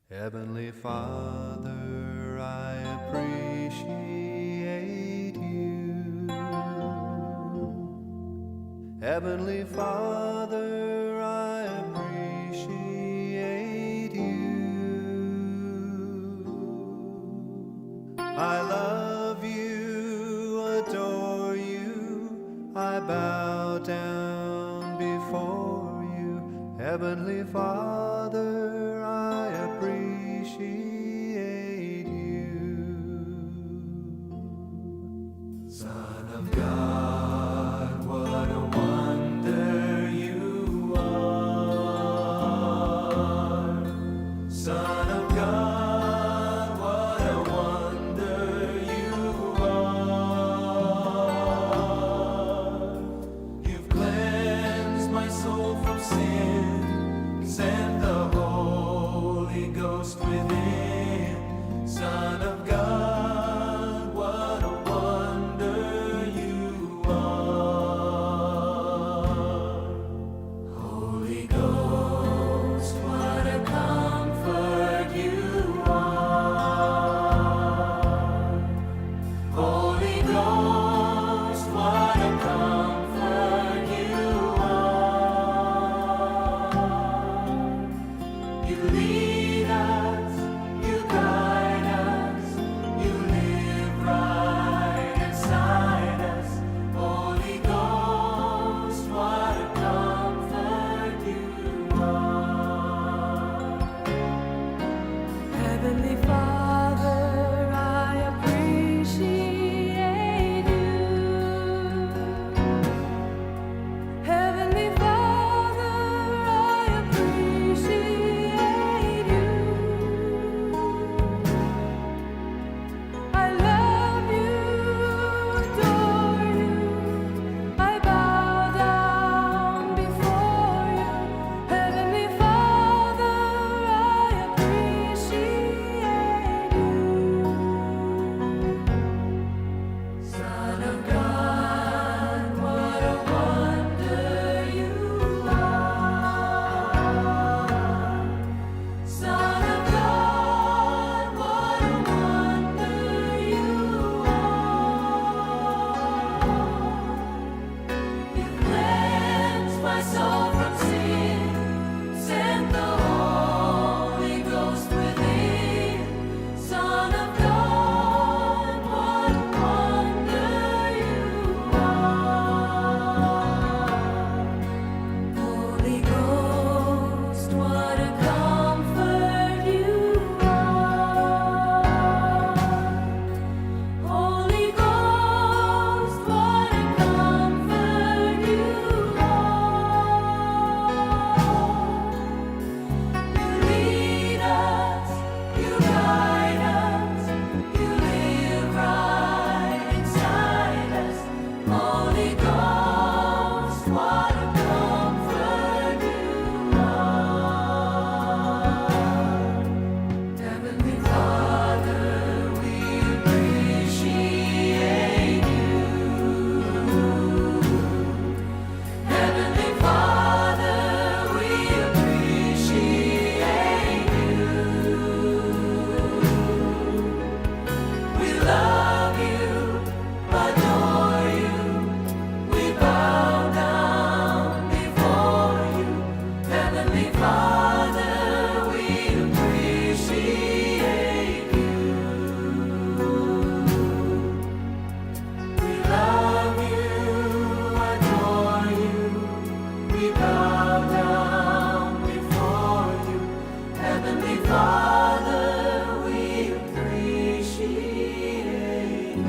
Heavenly Father, I appreciate you. Heavenly Father, I appreciate you. I love you, adore you, I bow down before you. Heavenly Father, I appreciate you. Son of God, what a wonder you are. Son of God, what a wonder you are. You've cleansed my soul from sin, sent the Holy Ghost within. Son of God, what a wonder you are. Holy Ghost, what a comfort you are. Holy Ghost, what a comfort you are. You lead us, you guide us, you live right inside us. Holy Ghost, what a comfort you are. Heavenly Father, I appreciate you. Heavenly Father, I appreciate you. I love you, adore you, I bow down before you. Heavenly Father, I appreciate you. Son of God, what a wonder you are. Son of God, what a wonder you are. You cleansed my soul from sin, sent the Holy Ghost within. Son of God, what a wonder you are. Holy Ghost, what a comfort you are. Holy Ghost, what a comfort you are. You lead us, you guide us, you live right inside us. Holy Ghost, what a comfort you are. Heavenly Father, we appreciate you. Heavenly Father, we appreciate you. We love you, adore you, we bow down before you. Heavenly Father, we appreciate you. We love you, adore you, we bow down before you. Heavenly Father, we appreciate you.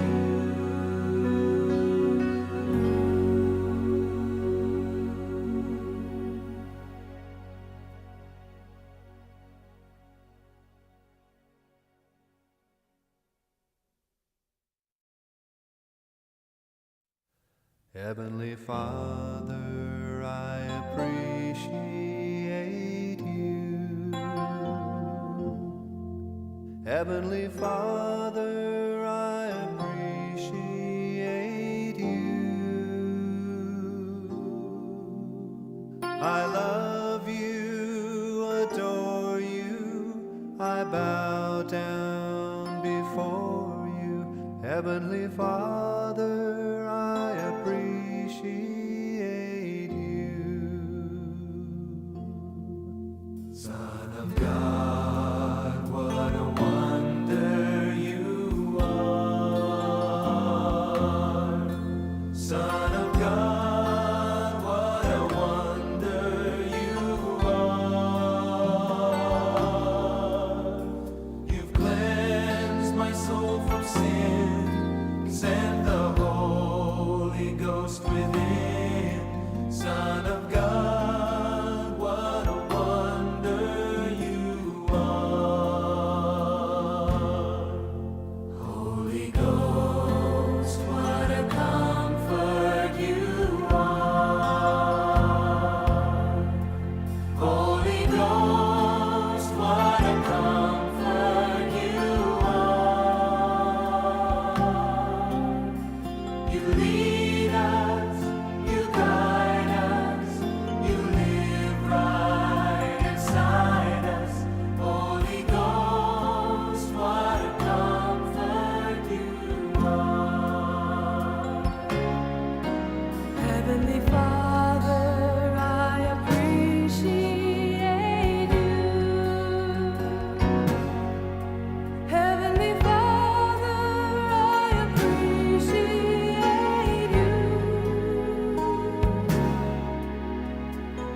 Heavenly Father, I appreciate you. Heavenly Father, I appreciate you. I love you, adore you, I Son of God, what a wonder you are. Son of God, what a wonder you are. You've cleansed my soul from sin, sent the Holy Ghost within. Son of God, what a wonder you are. Holy Ghost, what a comfort you are. Holy Ghost, what a comfort you are. You lead us, you guide us, you live right inside us. Holy Ghost, what a comfort you are. Heavenly Father, I appreciate you. Heavenly Father, I appreciate you.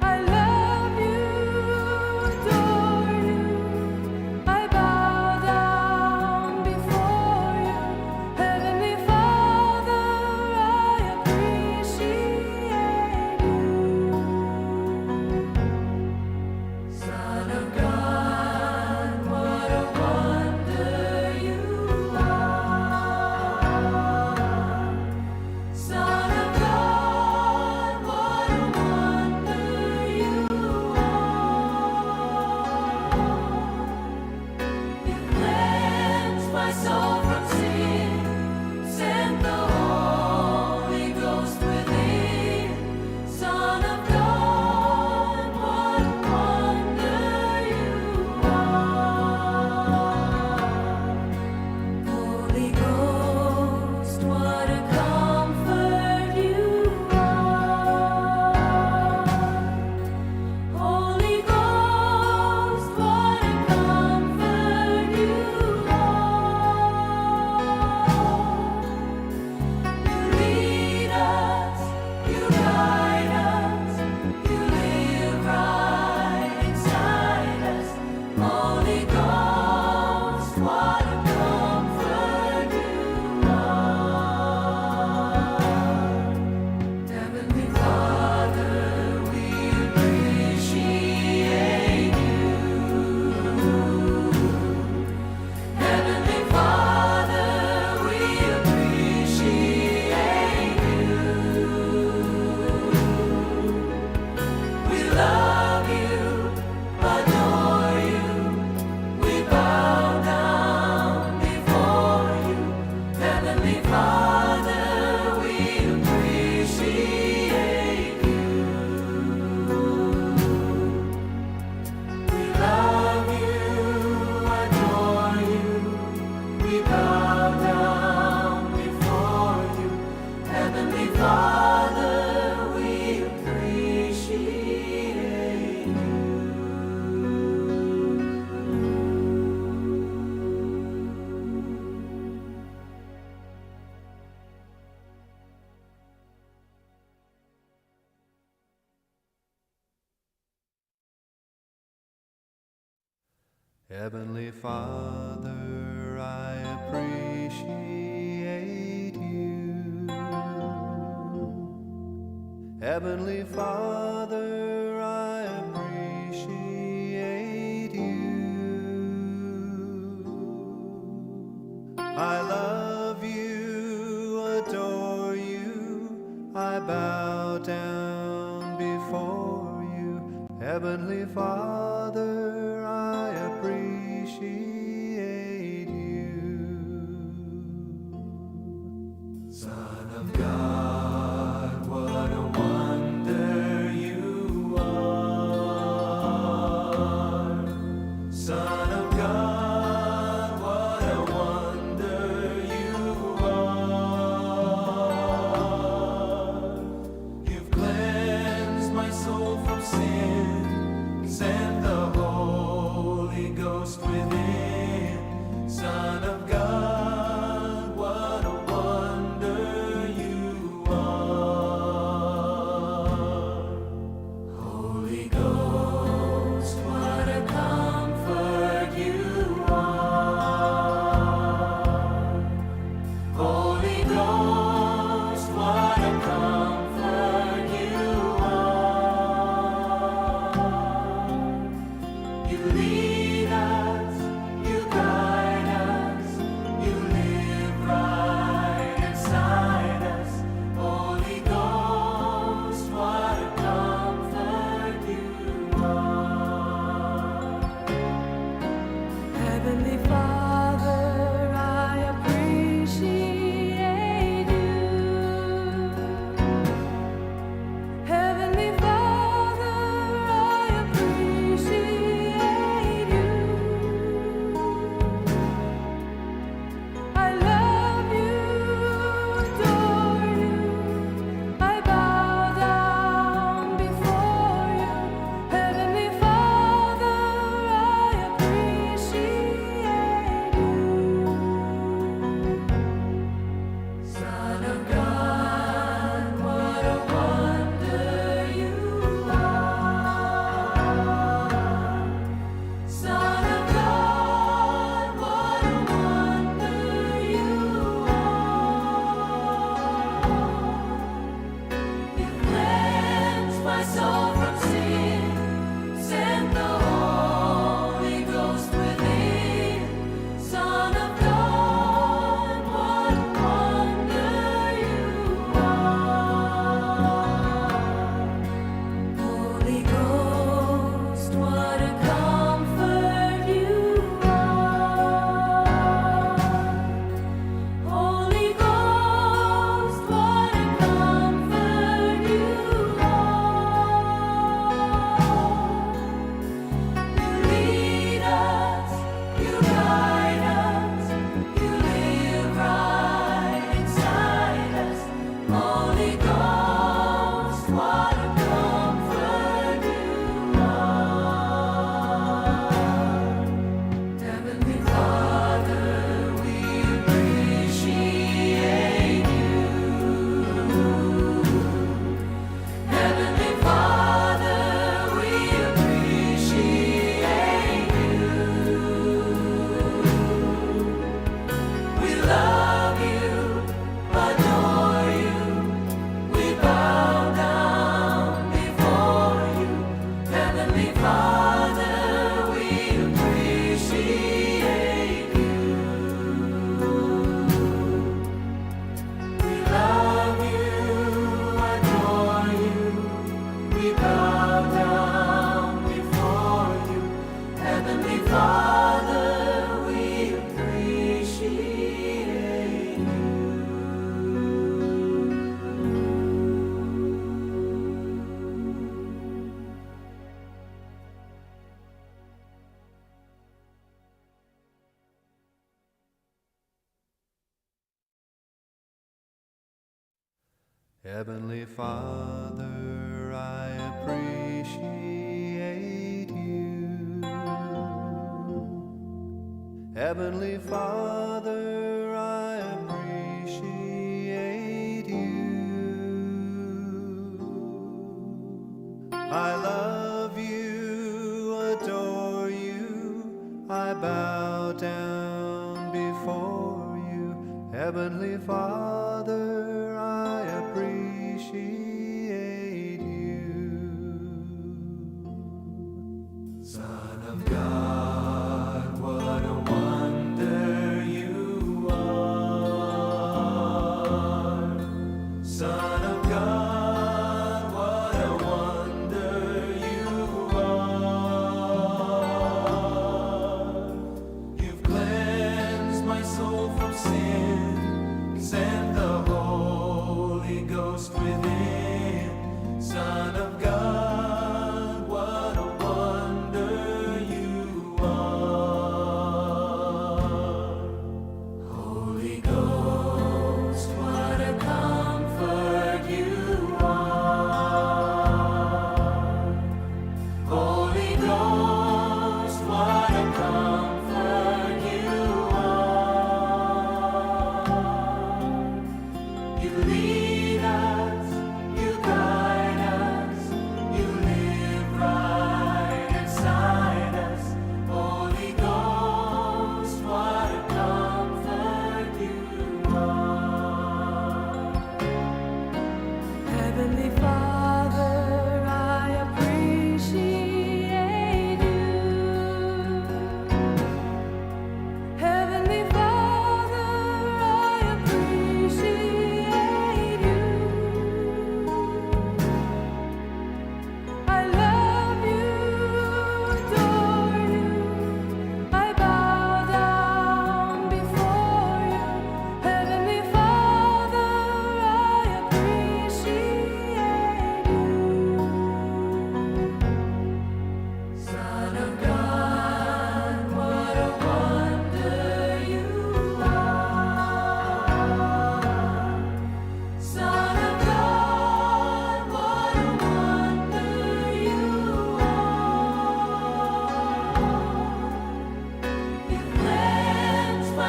I love you, adore you. I bow down before you. Heavenly Father, I appreciate you. Son of God, what a wonder you are. Son of God, what a wonder you are. You cleansed my soul from sin, sent the Holy Ghost within. Son of God, what a wonder you are. Holy Ghost, what a comfort you are. Holy Ghost, what a comfort you are. You lead us, you guide us, you live right inside us. Holy Ghost, what a comfort you are. Heavenly Father, we appreciate you. Heavenly Father, we appreciate you. We love you, adore you. We bow down before you. Heavenly Father, we appreciate you. We love you, adore you. We bow down before you. Heavenly Father, we appreciate you. Heavenly Father, I appreciate you. Heavenly Father, I appreciate you. I love you, adore you. I bow down before you. Heavenly Father, I appreciate you. Son of God, what a wonder you You lead us, you guide us, you live right inside us. Holy Ghost, what a comfort you are. Heavenly Father, I appreciate you. Heavenly Father, I appreciate you. I love you, adore you. I bow down before you. Heavenly Father, I appreciate you. Son of God, what a wonder you are. Son of God, what a wonder you are. You cleanse my soul from sin, send the Holy Ghost within. Son of God, what a wonder you are. Holy Ghost, what a comfort you are. Holy Ghost, what a comfort you are. You lead us, you guide us, you live right inside us. Holy Ghost, what a comfort you are. Heavenly Father, we appreciate you. Heavenly Father, we appreciate you. We love you, adore you. We bow down before you. Heavenly Father, we appreciate you. We love you, adore you. We bow down before you. Heavenly Father, we appreciate you. Heavenly Father, I appreciate you. Heavenly Father, I appreciate you. I love you, adore you. I bow down before you. Heavenly Father, I appreciate you. Son of God, what a wonder you are. Son of God, what a wonder you are. You've cleansed my soul from sin, sent the Holy Ghost within.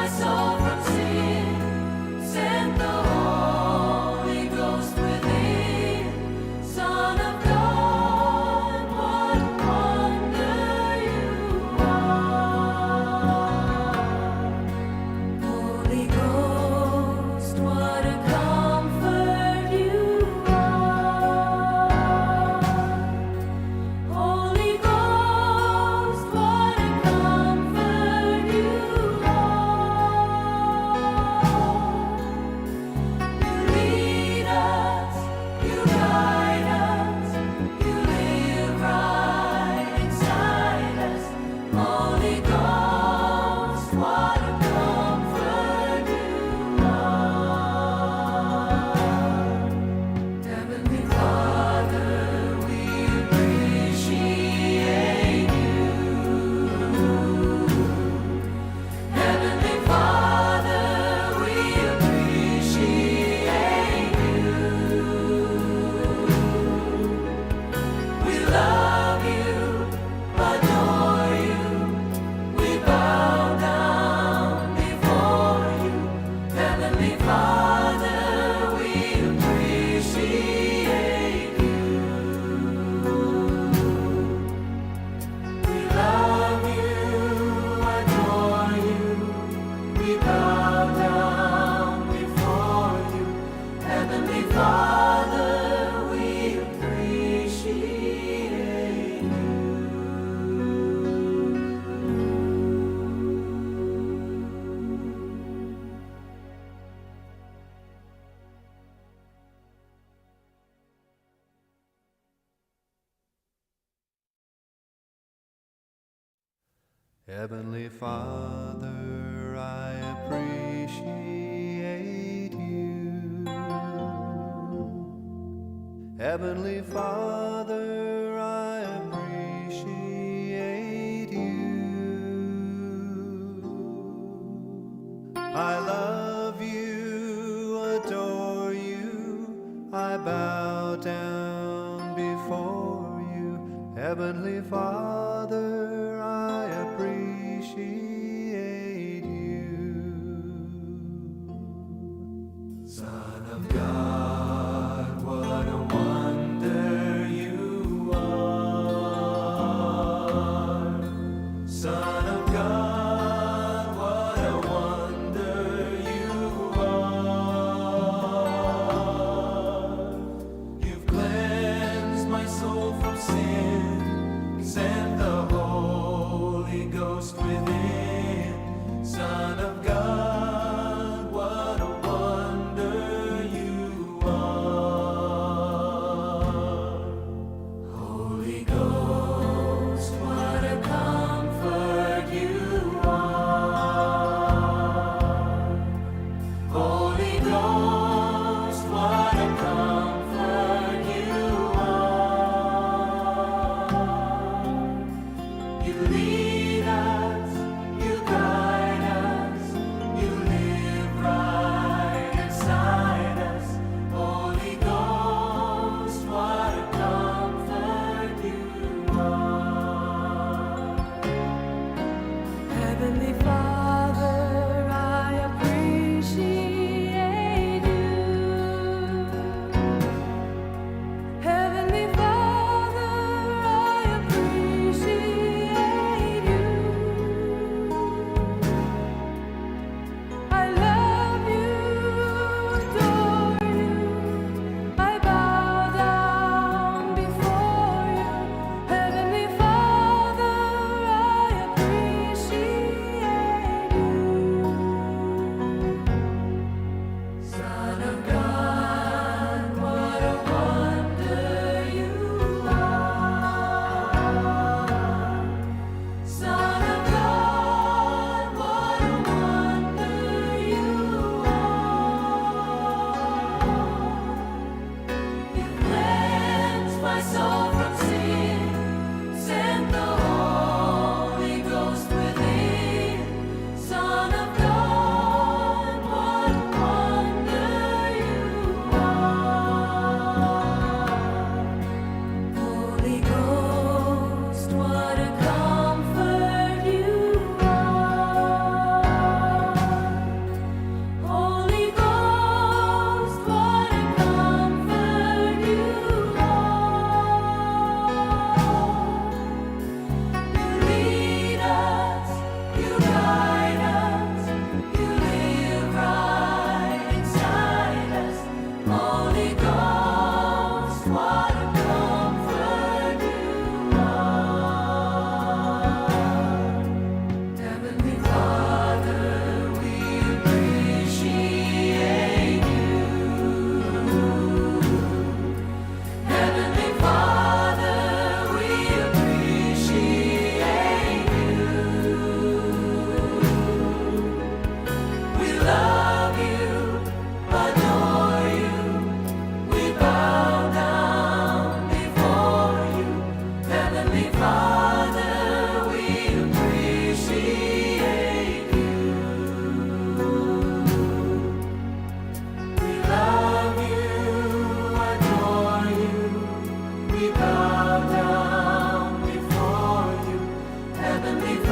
my soul from sin. Send the Holy Ghost within. Son of God, what a wonder you are. Holy Ghost, what a comfort you are. Holy Ghost, what a comfort you are. You lead us, you guide us, you live right inside us. Holy Ghost, what a comfort you are. Heavenly Father, we appreciate you. Heavenly Father, we appreciate you. We love you, adore you. We bow down before you. Heavenly Father, we appreciate you. We love you, adore you. We bow down before you. Heavenly Father, we appreciate you. Heavenly Father, I appreciate you. Heavenly Father, I appreciate you. I love you, adore you, I bow down before you. Heavenly Father, I appreciate you. Son of God, what a wonder you are. Son of God, what a wonder you are. You've cleansed my soul from sin, sent the Holy Ghost within. Son of God, what a wonder you are. Holy Ghost, what a comfort you are. Holy Ghost, what a comfort you are. You lead us,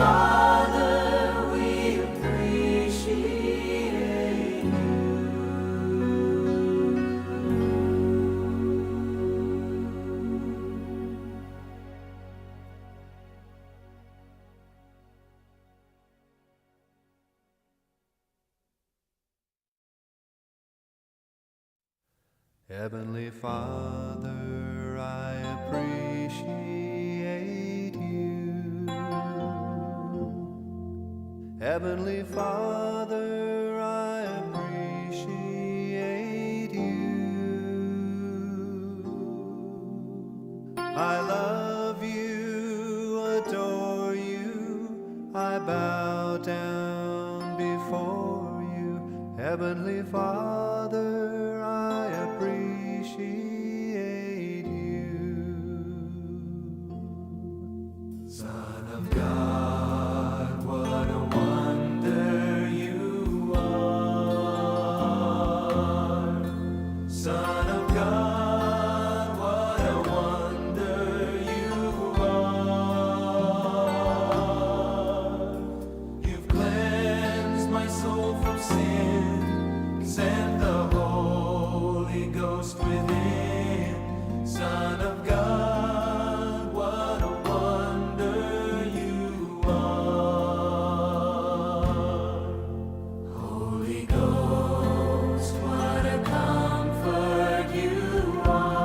Father, we appreciate you. Heavenly Father, I appreciate you. Heavenly Father, I appreciate you. I love you, adore you, I bow down before you. Heavenly Father, I appreciate you. Son of God, what a wonder you are. Son of God, what a wonder you are. You've cleansed my soul from sin, sent the Holy Ghost within. Son of God, what a wonder you are. Holy Ghost, what a comfort you are.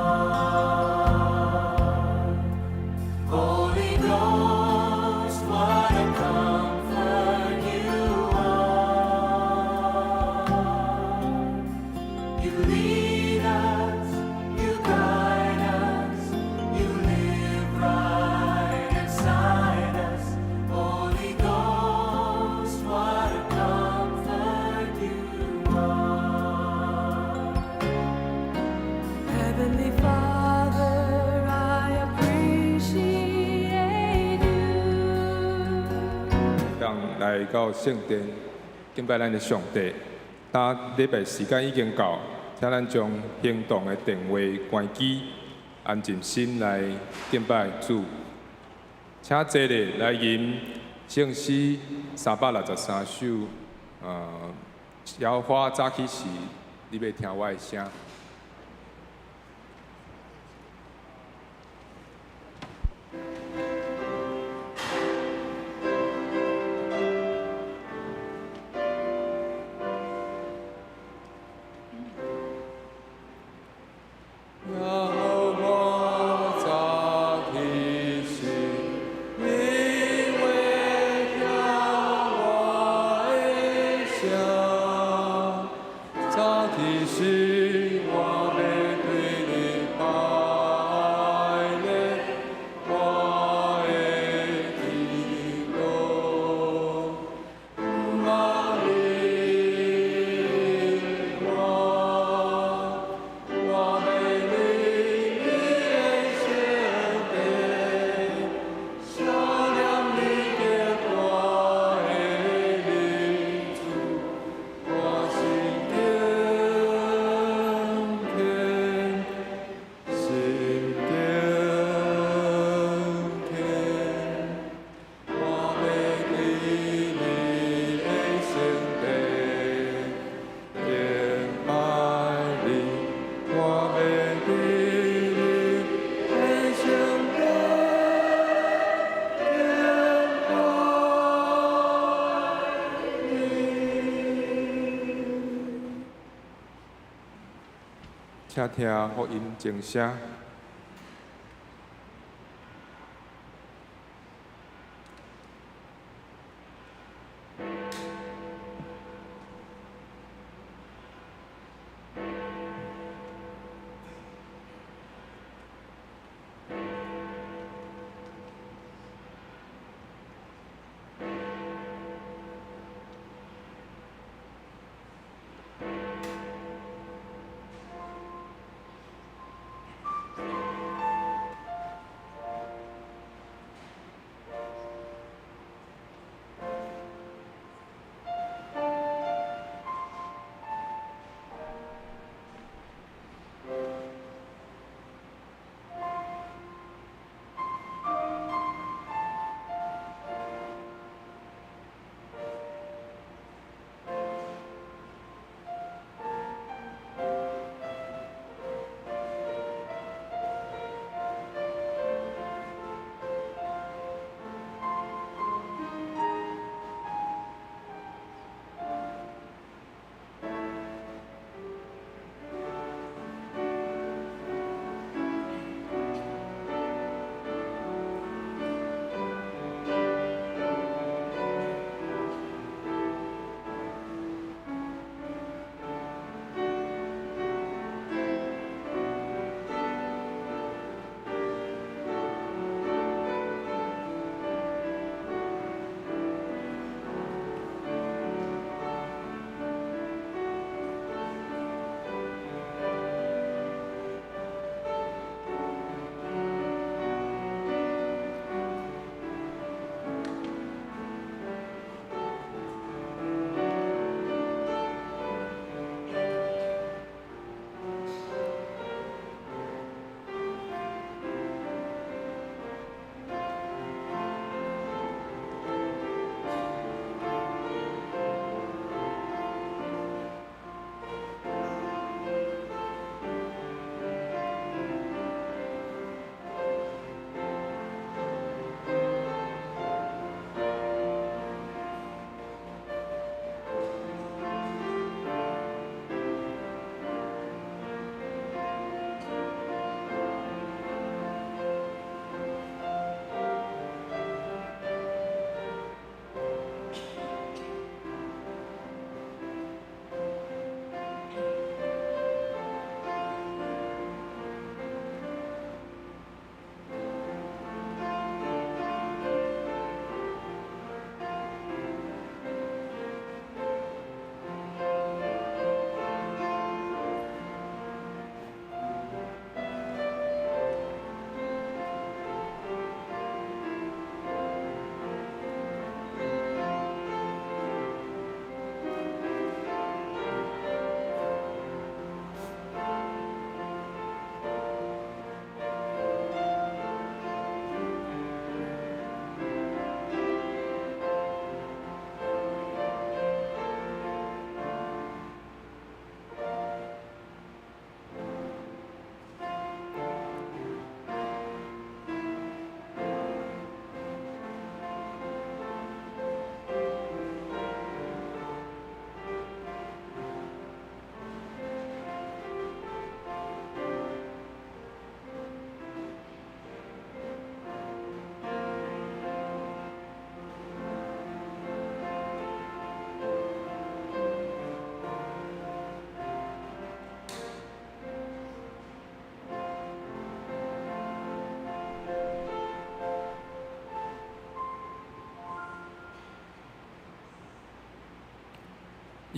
Holy Ghost, what a comfort you are. You lead us, you guide us, you live right inside us. Holy Ghost, what a comfort you are. Heavenly Father, I appreciate you. 当来到圣殿敬拜咱的上帝。当礼拜时间已经到，请咱将行动的电话关机，安静心来敬拜主。请坐咧来吟圣诗363首，小花早起时，你要听我的声。请听福音正声。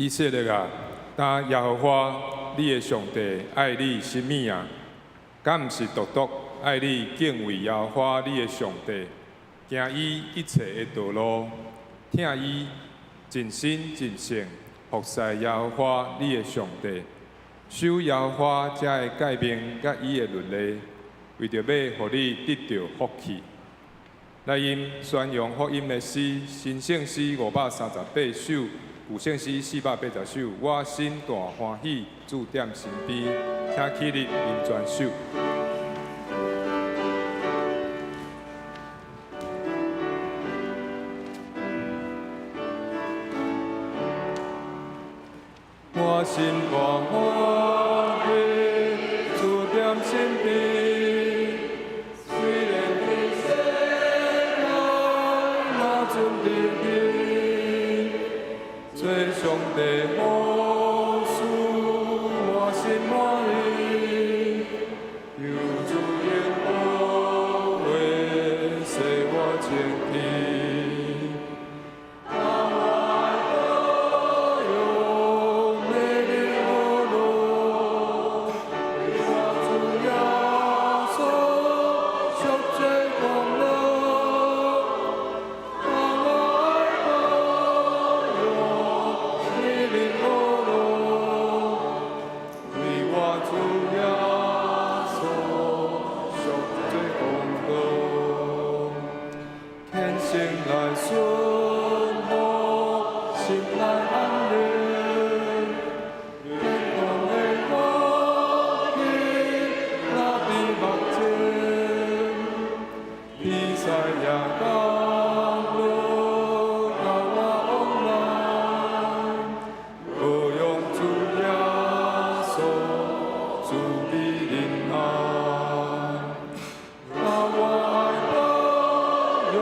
以色列啊，当耶和华你的上帝爱你什么啊？敢毋是独独爱你敬畏耶和华你的上帝，行伊一切的道路，听伊尽心尽性服侍耶和华你的上帝，守耶和华才会改变甲伊的律例，为着要互你得到福气。来因宣扬福音的诗，新圣诗538首，旧圣诗480首。我心大欢喜，主踮身边，请起立吟全首。我心大欢喜，主踮身边。做上帝好事，满心满意，有主耶和华使我前去。啊，我用美丽的路，为我主耶稣赎罪功劳。来顺服，心内安宁，天空的风景，那比目前，比赛也降落，甲我往来，无用主耶稣，主必仁爱，啊我爱保佑。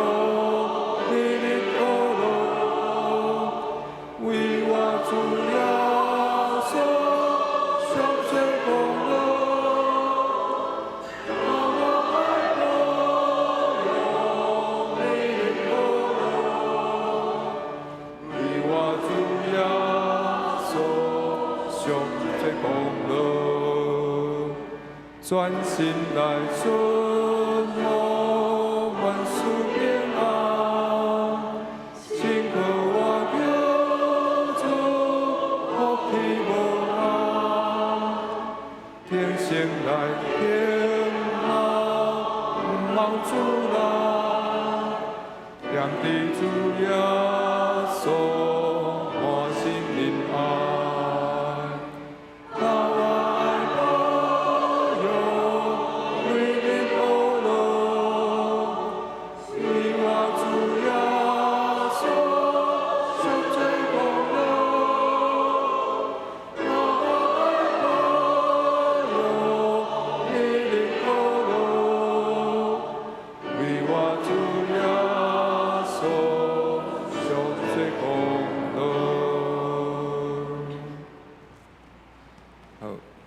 专心来顺服，万事平安，辛苦我求主，福气无限，天生来平安，望主来，念伫主耶稣，满心仁爱。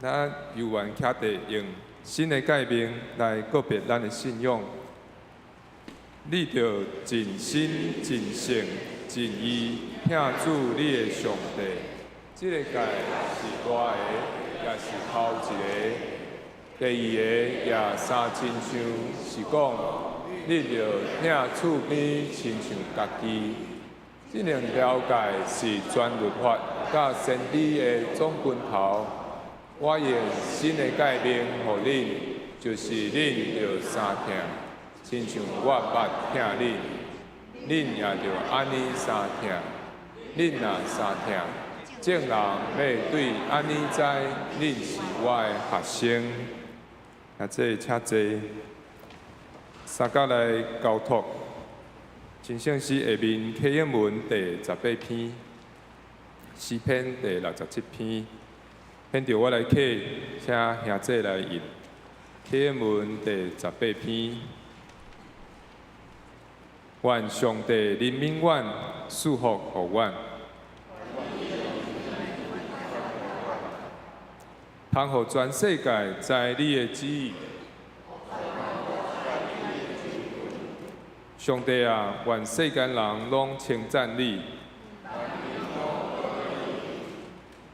咱犹原徛地用新的界面来告别咱的信仰，你着尽心尽性尽意听主你的上帝。这个界是大个，也是头一个；第二个也三亲像，是讲你着听厝边亲像家己。这两条界是全律法甲先知的总拳头。我用新的界面予恁，就是恁着相听，亲像我捌听恁，恁也着安尼相听。恁若相听，众人要对安尼知，恁是我的学生。啊，这请坐，三角来交托。真圣诗下面启应文第18篇，诗篇第67篇。现着我来启，请兄弟来吟。启应文第18篇。愿上帝怜悯阮，赐福予阮。通互全世界知你的旨意。上帝啊，愿世间人拢称赞你。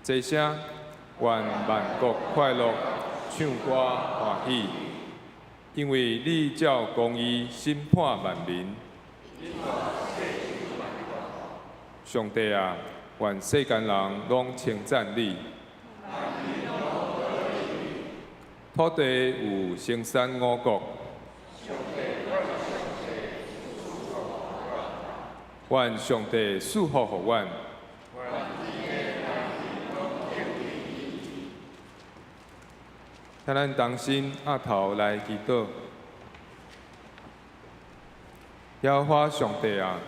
齐声，愿万国快乐，唱歌欢喜，因为你照公义审判万民。上帝啊，愿世间人拢称赞你。土地有生产五谷，愿上帝赐福予阮。请咱同心压头来祈祷。耶和华上帝啊，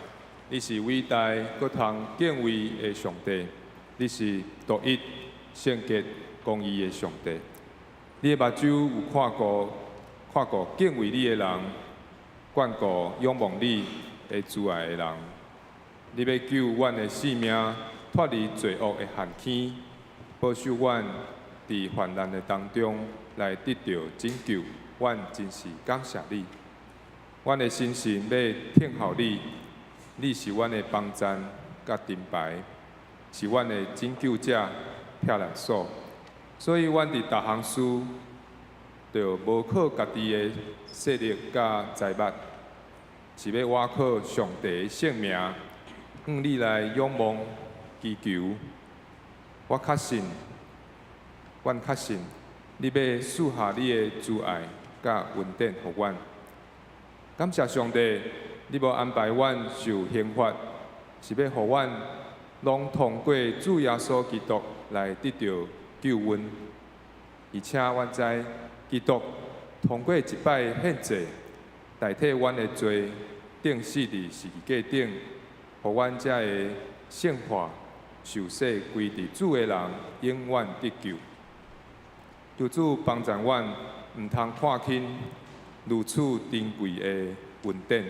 你是伟大、搁通敬畏的上帝，你是独一、圣洁、公义的上帝。你的目睭有看顾敬畏你的人，眷顾仰望你的慈爱的人。你要救阮的性命，脱离罪恶的陷阱，保守阮伫患难的当中来得到拯救。阮真是感谢你。阮的心神要听候你，你是阮的帮赞甲盾牌，是阮的拯救者、避难所。所以，阮伫逐项事，就无靠家己的势力甲财物，是要倚靠上帝的圣名，向你来仰望祈求。阮确信，你要赐下你的慈爱甲恩典予阮。感谢上帝，你要安排阮受刑罚，是要互阮拢通过主耶稣基督来得到救恩。而且阮知基督通过一摆献祭，代替阮的罪，钉死伫十字架顶，互阮才会圣化、受洗归伫主的人，永远得救。求主帮助阮，毋通看轻如此珍贵的恩典，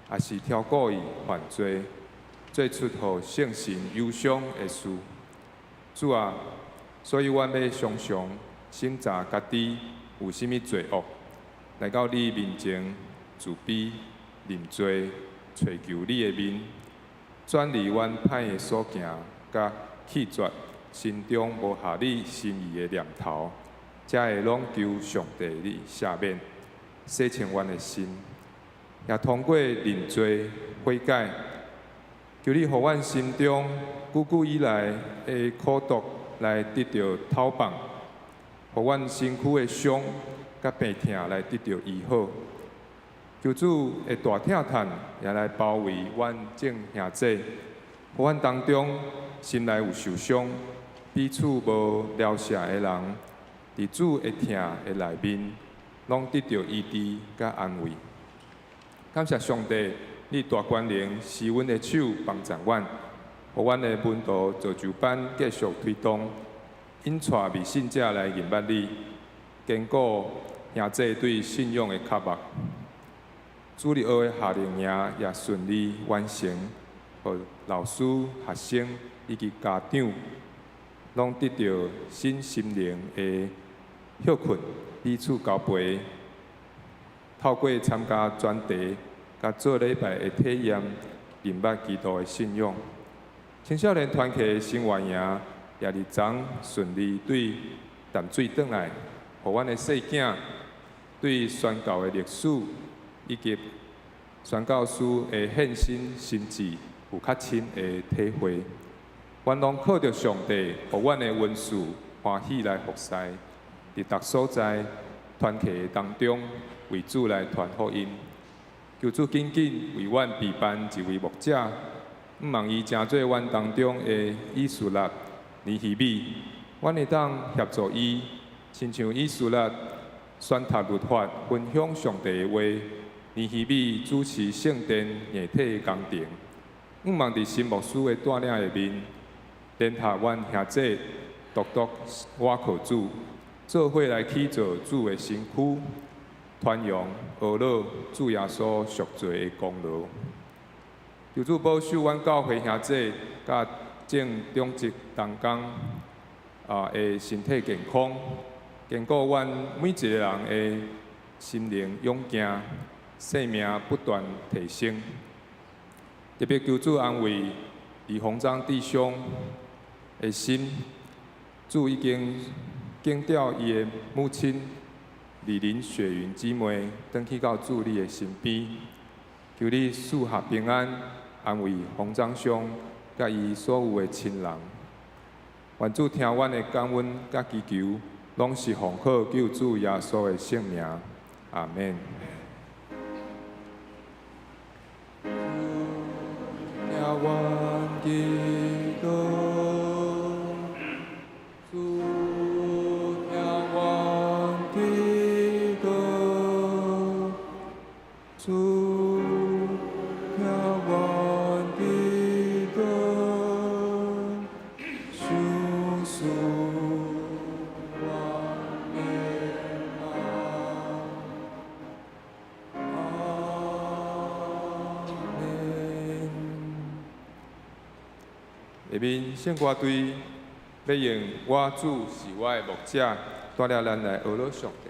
也是超过伊犯罪，做出互圣神忧伤的事。主啊，所以阮要常常审查家己有甚物罪恶，来到你面前自卑认罪，找求你的面，转离阮歹的所行，甲弃绝心中无合你心意的念头，才会拢求上帝你赦免，洗清阮的心，也通过认罪悔改，求你互阮心中久久以来的苦毒来得到透放，互阮身躯的伤甲病痛来得到医好。求主的大疼叹也来包围阮众兄弟，互阮当中心内有受伤、彼此无了解的人，伫主的疼的内面，拢得到医治甲安慰。感谢上帝，你大权能施阮的手帮助阮，互阮的门徒造就班继续推动，引带未信者来认捌你，坚固兄弟对信仰的脚目。主日学的夏令营也顺利完成，互老师、学生以及家长拢得到新心灵的休困，彼此交陪。透过参加专题，甲做礼拜的体验，认捌基督的信仰。青少年团契生活营也日昨顺利对淡水转来，互阮的细囝对宣教的历史以及宣教师的献身心志有较深的体会。阮拢靠着上帝，互阮的恩赐欢喜来服侍，伫逐所在团契当中为主来传福音。求主紧紧为阮备办一位牧者，毋望伊成做阮当中的以斯拉、尼希米，阮会当协助伊，亲像以斯拉宣读律法、分享上帝的话，尼希米主持圣殿硬体的工程，毋望伫新牧师的带领下面，联合阮兄弟，独倚靠主，做伙来起造主的身躯，传扬俄罗主耶稣赎罪的功劳。求主保守阮教会兄弟甲正中职同工的身体健康，坚固阮每一个人的心灵勇健，生命不断提升。特别求主安慰李鸿章弟兄的心，主已经警掉伊的母亲李林雪云姊妹，转去到主你的身边，求你赐下平安，安慰洪章兄甲伊所有的亲人。愿主听阮的感恩甲祈求，拢是奉靠救主耶稣的圣名，阿免。听阮祈祷，主听阮祈祷，主听阮祈祷，相思阮的阿免。下面圣歌队要用我主是我的牧者，带领咱来学乐上帝。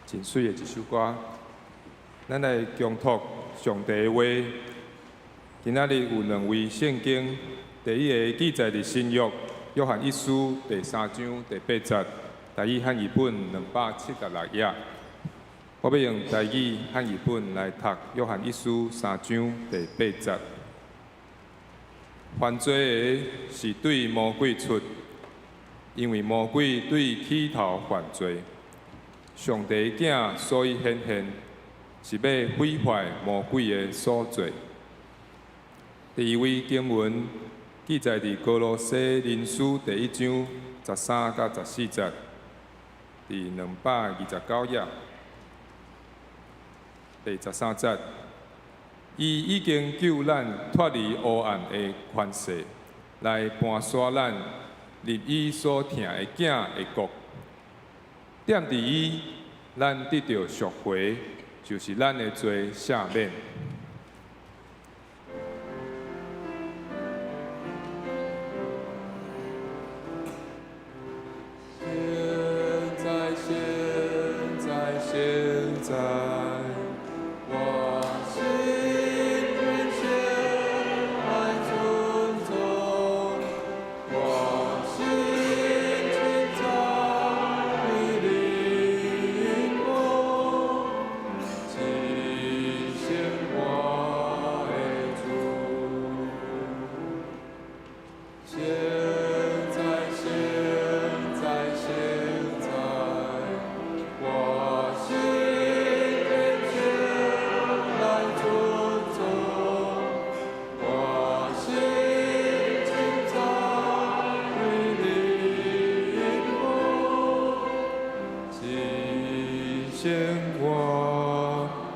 真水的一首歌，咱来恭托上帝的话，今仔日有两位圣经，第一个记载伫新约约翰一书第3章第8节，台语汉译本276页。我要用台语汉译本来读约翰一书3章第8节。犯罪的是对魔鬼出，因为魔鬼对起头犯罪。上帝的囝所以显现，是要毁坏魔鬼的所做。第一位经文记载伫哥罗西人书第1章13到14节，第229页，第13节。伊已经救咱脱离黑暗的权势，来盘刷咱入伊所疼的囝的国。踮伫伊，咱得到赎回，就是咱的罪赦免。现在，我心愿先来尊重，我心寻找你灵光，提醒我的主。现在，我心愿先来尊重，我心寻找你灵光，提醒我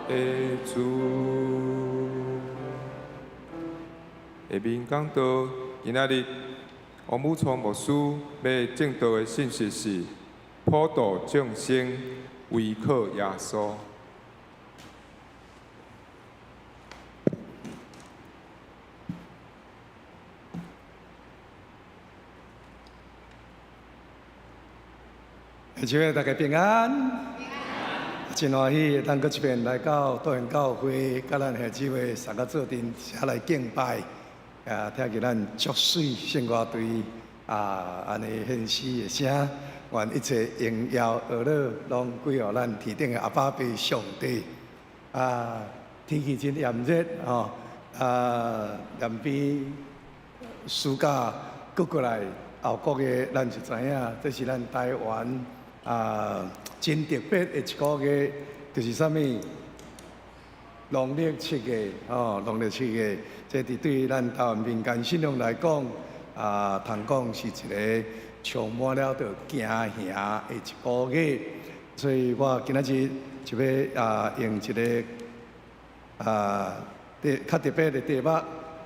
的主。下面讲到今仔日王武聪牧师要正道的信息是普度众生，唯靠耶稣。祝大家平安，真欢喜，咱搁一遍来到多元教会，甲咱兄姊妹三个做阵，下来敬拜。听见咱足水圣歌队安尼献诗的声，愿一切荣耀乐乐拢归予咱天顶的阿爸父上帝。天气真炎热吼，炎比暑假过来后个月，咱就知影，这是咱台湾真特别的一个月，就是啥物？农历7月农历7月，这对咱台湾民间信仰来讲，通讲是一个充满了着惊吓的一个月。所以我今仔日就要用一个较特别的题目，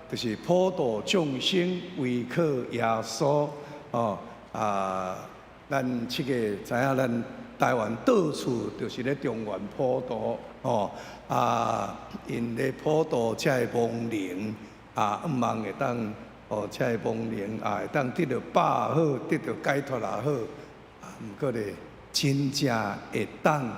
就是普度众生，唯靠耶稣。咱7月知影，咱台湾到处就是咧中原普渡因咧普渡才会亡灵毋望会当才会亡灵会当得到饱好，得到解脱也好毋过咧真正会当，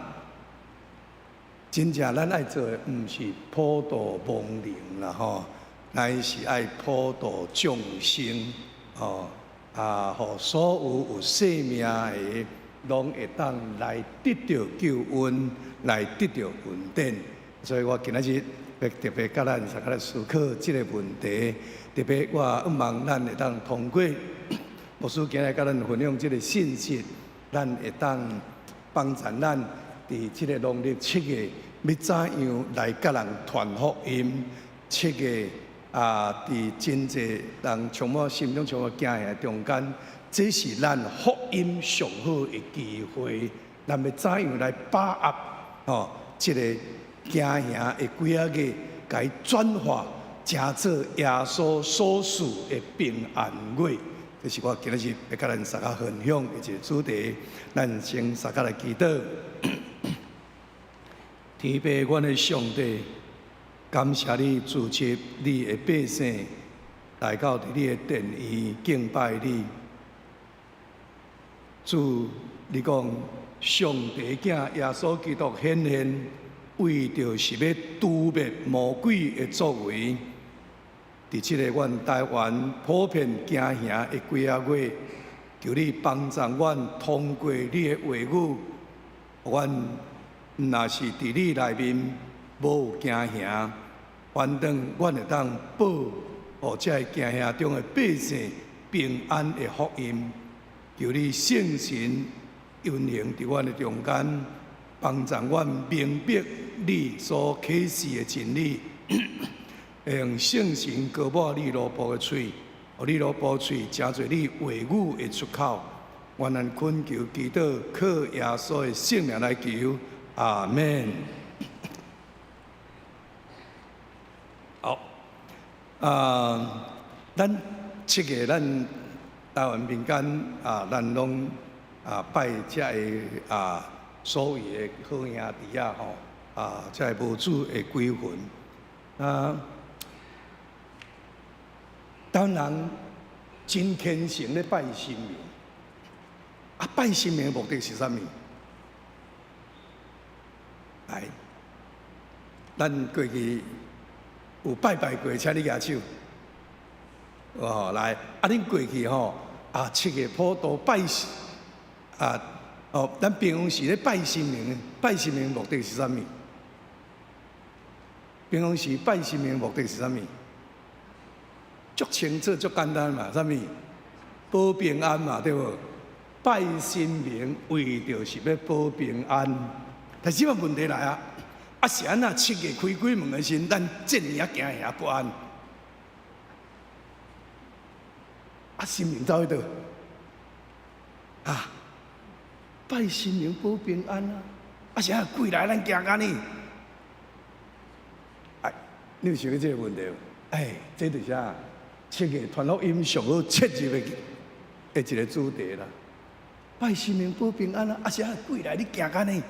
真正咱爱做的，毋是普渡亡灵啦吼，乃是爱普渡众生互所有生命的，拢会当来得到救恩，来得到恩典。所以我今仔日要特别甲咱大家来思考这个问题。特别我希望咱会当通过牧师今日甲咱分享这个信息，咱会当帮助咱伫这个农历7月要怎样来甲人传福音。7月伫真济人充满心中充满惊吓中间，这是咱福音上好的机会。咱要怎样来把握这个惊吓的几啊个，甲伊转化，成做耶稣所赐的平安月。这是我今日要甲咱大家分享的一个主题。咱先大家来祈祷。天父，阮的上帝，感谢你组织你的百姓来到你的殿宇敬拜你。主，你讲上帝囝耶稣基督显现，为着是要诛灭魔鬼的作为。伫即个阮台湾普遍行行的几啊月，求你帮助阮通过你的话语，阮若是伫你内面无有行行，反正阮会当报，互遮个行行中的百姓平安的福音。求你圣神运行伫阮的中间，帮助阮明白你所启示的真理。会用圣神高抹你罗布的嘴，互你罗布嘴成做你话语的出口。愿咱恳求祈祷，靠耶稣的圣名来求，阿门。好，咱7月咱台湾民间咱拢拜遮个所谓的好兄弟吼，遮个无主的鬼魂当人真虔诚咧拜神明，拜神明的目的是啥物？来，咱过去有拜过，请你举手。来，恁过去吼7月普渡拜咱平常时咧拜神明的目的是啥物？平常时拜神明的目的是啥物？足清楚、足简单嘛，啥物？保平安嘛，对无？拜神明为着是要保平安。但是问题来是安那7月开鬼门的时，咱这年行行不安。神明走去倒？拜神明保平安是鬼来咱行安尼？你有想过这个问题无？这就是7月传福音上好切入的一个主题啦。拜神明保平安是鬼来你行安尼？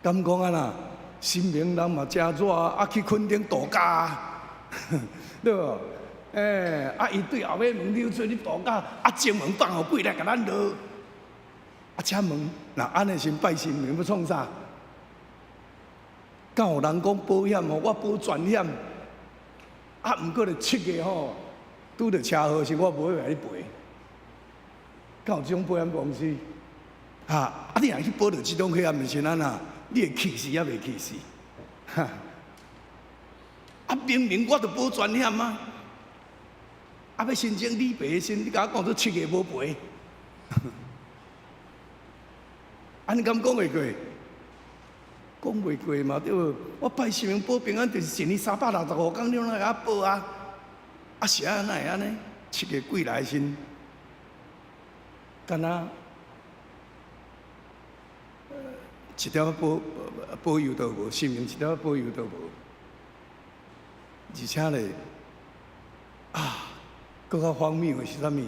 敢讲啦？神明人嘛真热去垦丁度假对无？伊对后尾门溜出去度假，前门放互鬼来甲咱落，请问，那安尼先拜神明要创啥？敢有人讲保险我保全险，毋过咧7月拄着车祸时，我无要来你赔。敢有这种保险公司？你若去保着这种险，毋是安那？你会气死也袂气死？明明我著保全险要申请理赔先，你甲我讲做7月无赔，安尼敢讲会过？讲袂过嘛，对无？我拜神明保平安，就是1年365天，你拢来甲我报是安那会安尼？7月鬼来先，敢若一条保佑都无，神明一条保佑都无，而且咧更较荒谬的是啥物？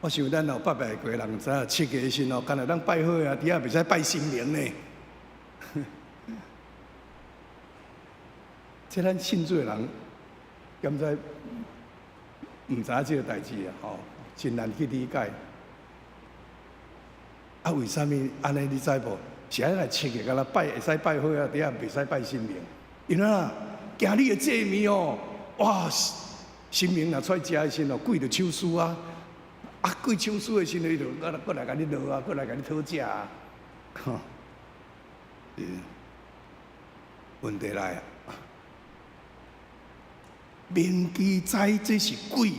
我想咱有拜过的人知影7月时干那咱拜好伫遐袂使拜神明呢。这咱信主的人，敢知毋知影这个代志真难去理解。为啥物安尼？你知无？是安来7月敢若拜会使拜好伫遐袂使拜神明，因为行你的祭面哇！神明若出来食的时候，鬼就手撕鬼手撕的时候，伊就过来甲你落过来甲你讨食问题来明知知这是鬼，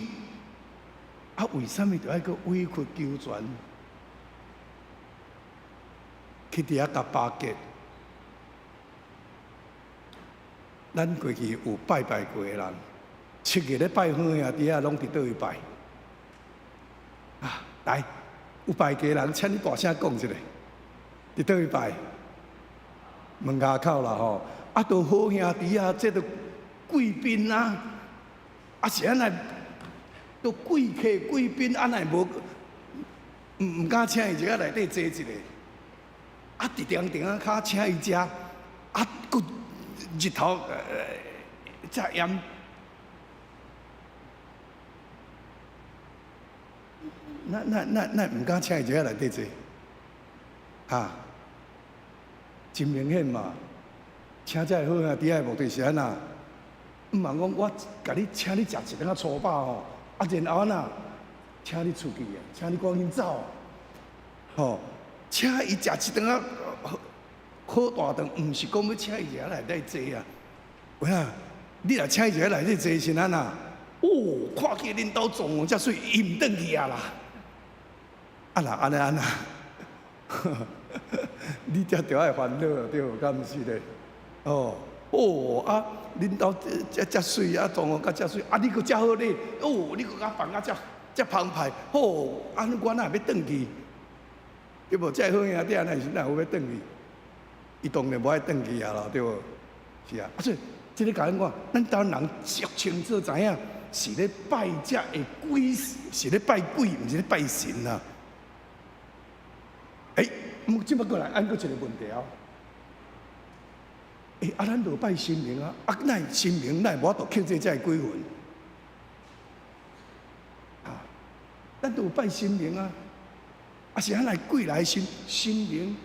为什么就爱去委屈求全，去伫遐甲巴结？咱过去有拜过的人。7月咧拜好兄弟拢伫倒位拜？来，有拜过人，请你大声讲一下，伫倒位拜？门牙口啦都好兄弟这都贵宾是安尼，都贵客贵宾，安尼毋敢请伊一个内底坐一下，直定脚请伊食，佫日头遮炎。那毋敢请伊一个内底坐，真明显嘛！请这好兄弟的目的是安那？毋茫讲我甲你请你食一顿粗饱吼，啊然后呐，请你出去啊，请你赶紧走，吼，请伊食一顿好大顿，毋是讲要请伊食内底坐啊，喂啊，你若请伊食内底坐是安那？哦，看见恁兜状况遮水，伊毋转去啊啦，啊啦安那，你才着爱烦恼对，敢毋是咧？哦。哦啊，恁兜遮水啊，状况遮水，啊你佫遮好咧，哦你佫甲放啊遮澎湃，哦，安我哪要转去？对无？遮好兄弟啊，哪是哪有要转去？伊当然无爱转去啊啦，对无？是啊，所以即个甲咱讲，咱台湾人足清楚知影，是咧拜遮的鬼，是咧拜鬼，毋是咧拜神啊。即摆过来，按佫一个问题啊。咱就拜神明啊，乃神明乃无法度克制遮鬼魂啊，咱就拜神明啊，是咱来鬼来神明，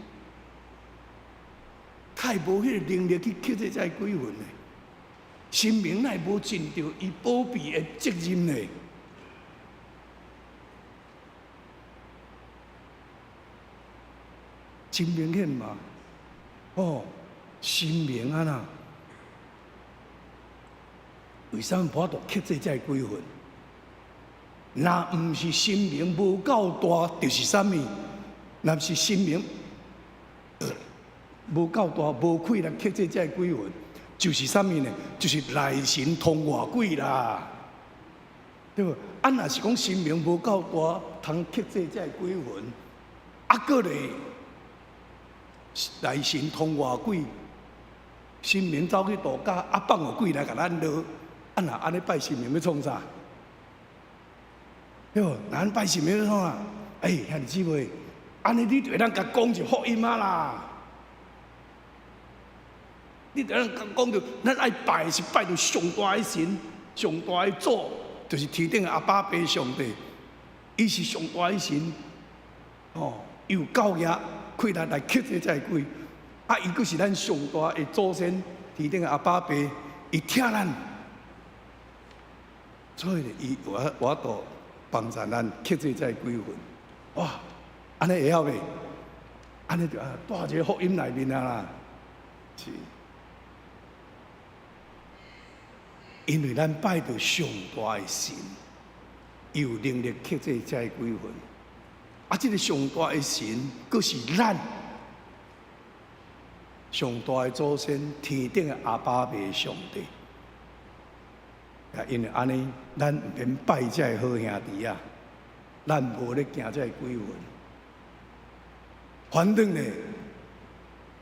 太无迄个能力去克制遮鬼魂嘞，神明乃无尽到伊保庇的责任嘞，真明显嘛，哦。神明啊呐，为啥无法度克制遮鬼魂？若毋是神明无够大，就是啥物？若是神明无够大，无气力克制遮鬼魂，就是啥物呢？就是内神通外鬼啦，对无？若是讲神明无够大，通克制遮鬼魂，佫咧内神通外鬼。神明走去度假，放个鬼来甲咱落，若安尼拜神明要创啥？对无？咱拜神明要创啥？兄弟姊妹，安尼你就会当甲讲一福音啊啦！你就会当讲着，咱爱拜是拜着上大的神、上大的主，就是天顶的阿爸爸上帝，伊是上大的神，伊有够赢，气力来克制遮鬼。伊佫是咱上大的祖先，天顶的阿爸爸，伊疼咱，所以伊有法度帮助咱克制遮鬼魂。哇，安尼会晓未？安尼就带一个福音内面啊啦，是，因为咱拜着上大的神，伊有能力克制遮鬼魂。这个上大的神，佫是咱。上大的祖先，天顶的阿爸爸上帝，因为安尼，咱毋免拜遮好兄弟啊，咱无咧惊遮鬼魂。反正咧，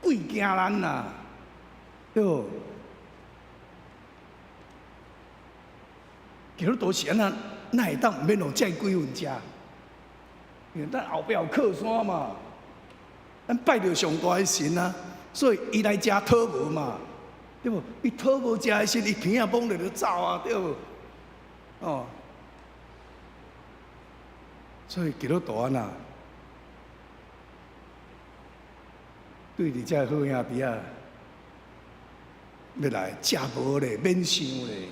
鬼惊咱呐，对无？基督徒是安那，哪会当毋免互遮鬼魂食？因为咱后壁有靠山嘛，咱拜着上大的神啊。所以伊来食讨无嘛，对无？伊讨无食的时，伊鼻仔摸落就走啊，对无？所以基督徒啊，对伫遮好兄弟啊，要来食无咧，免想咧，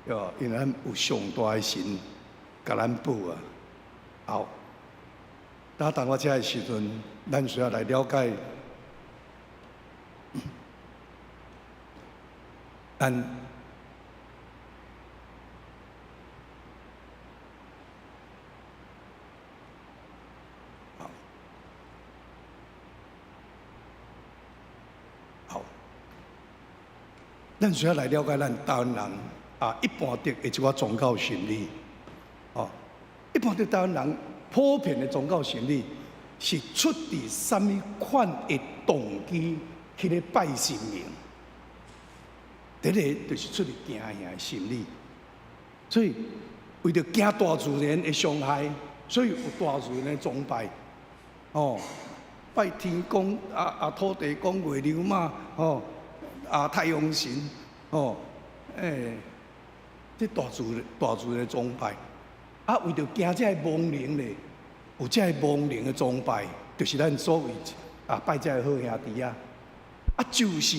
哟，因为咱有上大的神甲咱保啊。好，当我遮的时阵，咱需要来了解。咱需要来了解咱台湾人一般的一寡宗教心理。一般的台湾人普遍的宗教心理是出自什么款的动机去咧拜神明？第一个就是出自惊吓的心理，所以为着惊大自然的伤害，所以有大自然的崇拜。拜天公土地公、月亮嘛，太阳神，这大自然的崇拜。为着惊这亡灵咧，有这亡灵的崇拜，就是咱所谓拜这好兄弟啊。就是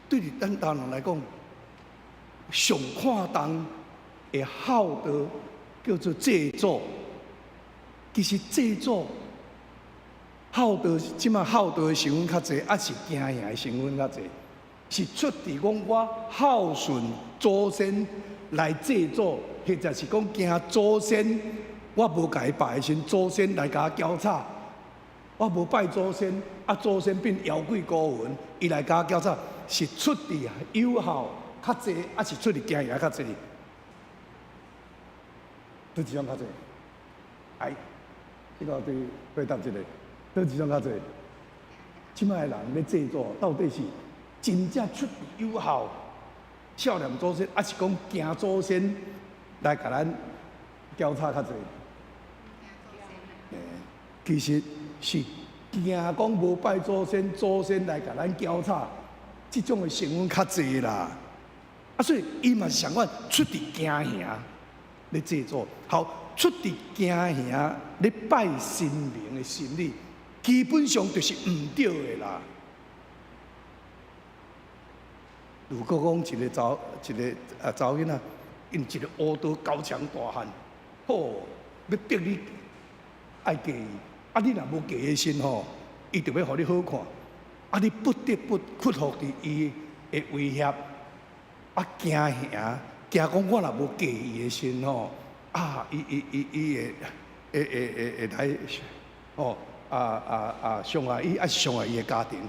对于咱台湾人来讲，上看重的孝道叫做祭祖。其实祭祖孝道，即马孝道的成分较济，还是敬兄的成分较济，是出自讲我孝顺祖先来祭祖，或者是讲敬祖先，我无甲伊拜先，祖先来甲我交叉。我无拜祖先，祖先变妖怪孤魂，伊来甲我交叉，是出自有孝较济，还是出自敬爷较济？倒一种较济？哎，这个对回答一个，倒一种较济？即摆人要制作，到底是真正出自有孝、孝念祖先，还是讲敬祖先来甲咱交叉较济？其实是惊讲无拜祖先，祖先来甲咱交叉，即种的成分较济啦。所以伊嘛是相反出伫惊兄咧制作，好出伫惊兄咧拜神明的心理，基本上就是毋对的啦。如果讲一个查某囡仔，因一个乌道高强大汉，吼，要逼你爱嫁伊。你若无嫁的心吼，伊就要互你好看。你不得不屈服伫伊的威胁。惊兄，惊讲我若无嫁伊的心吼，伊会来吼伤害伊，还是伤害伊的家庭。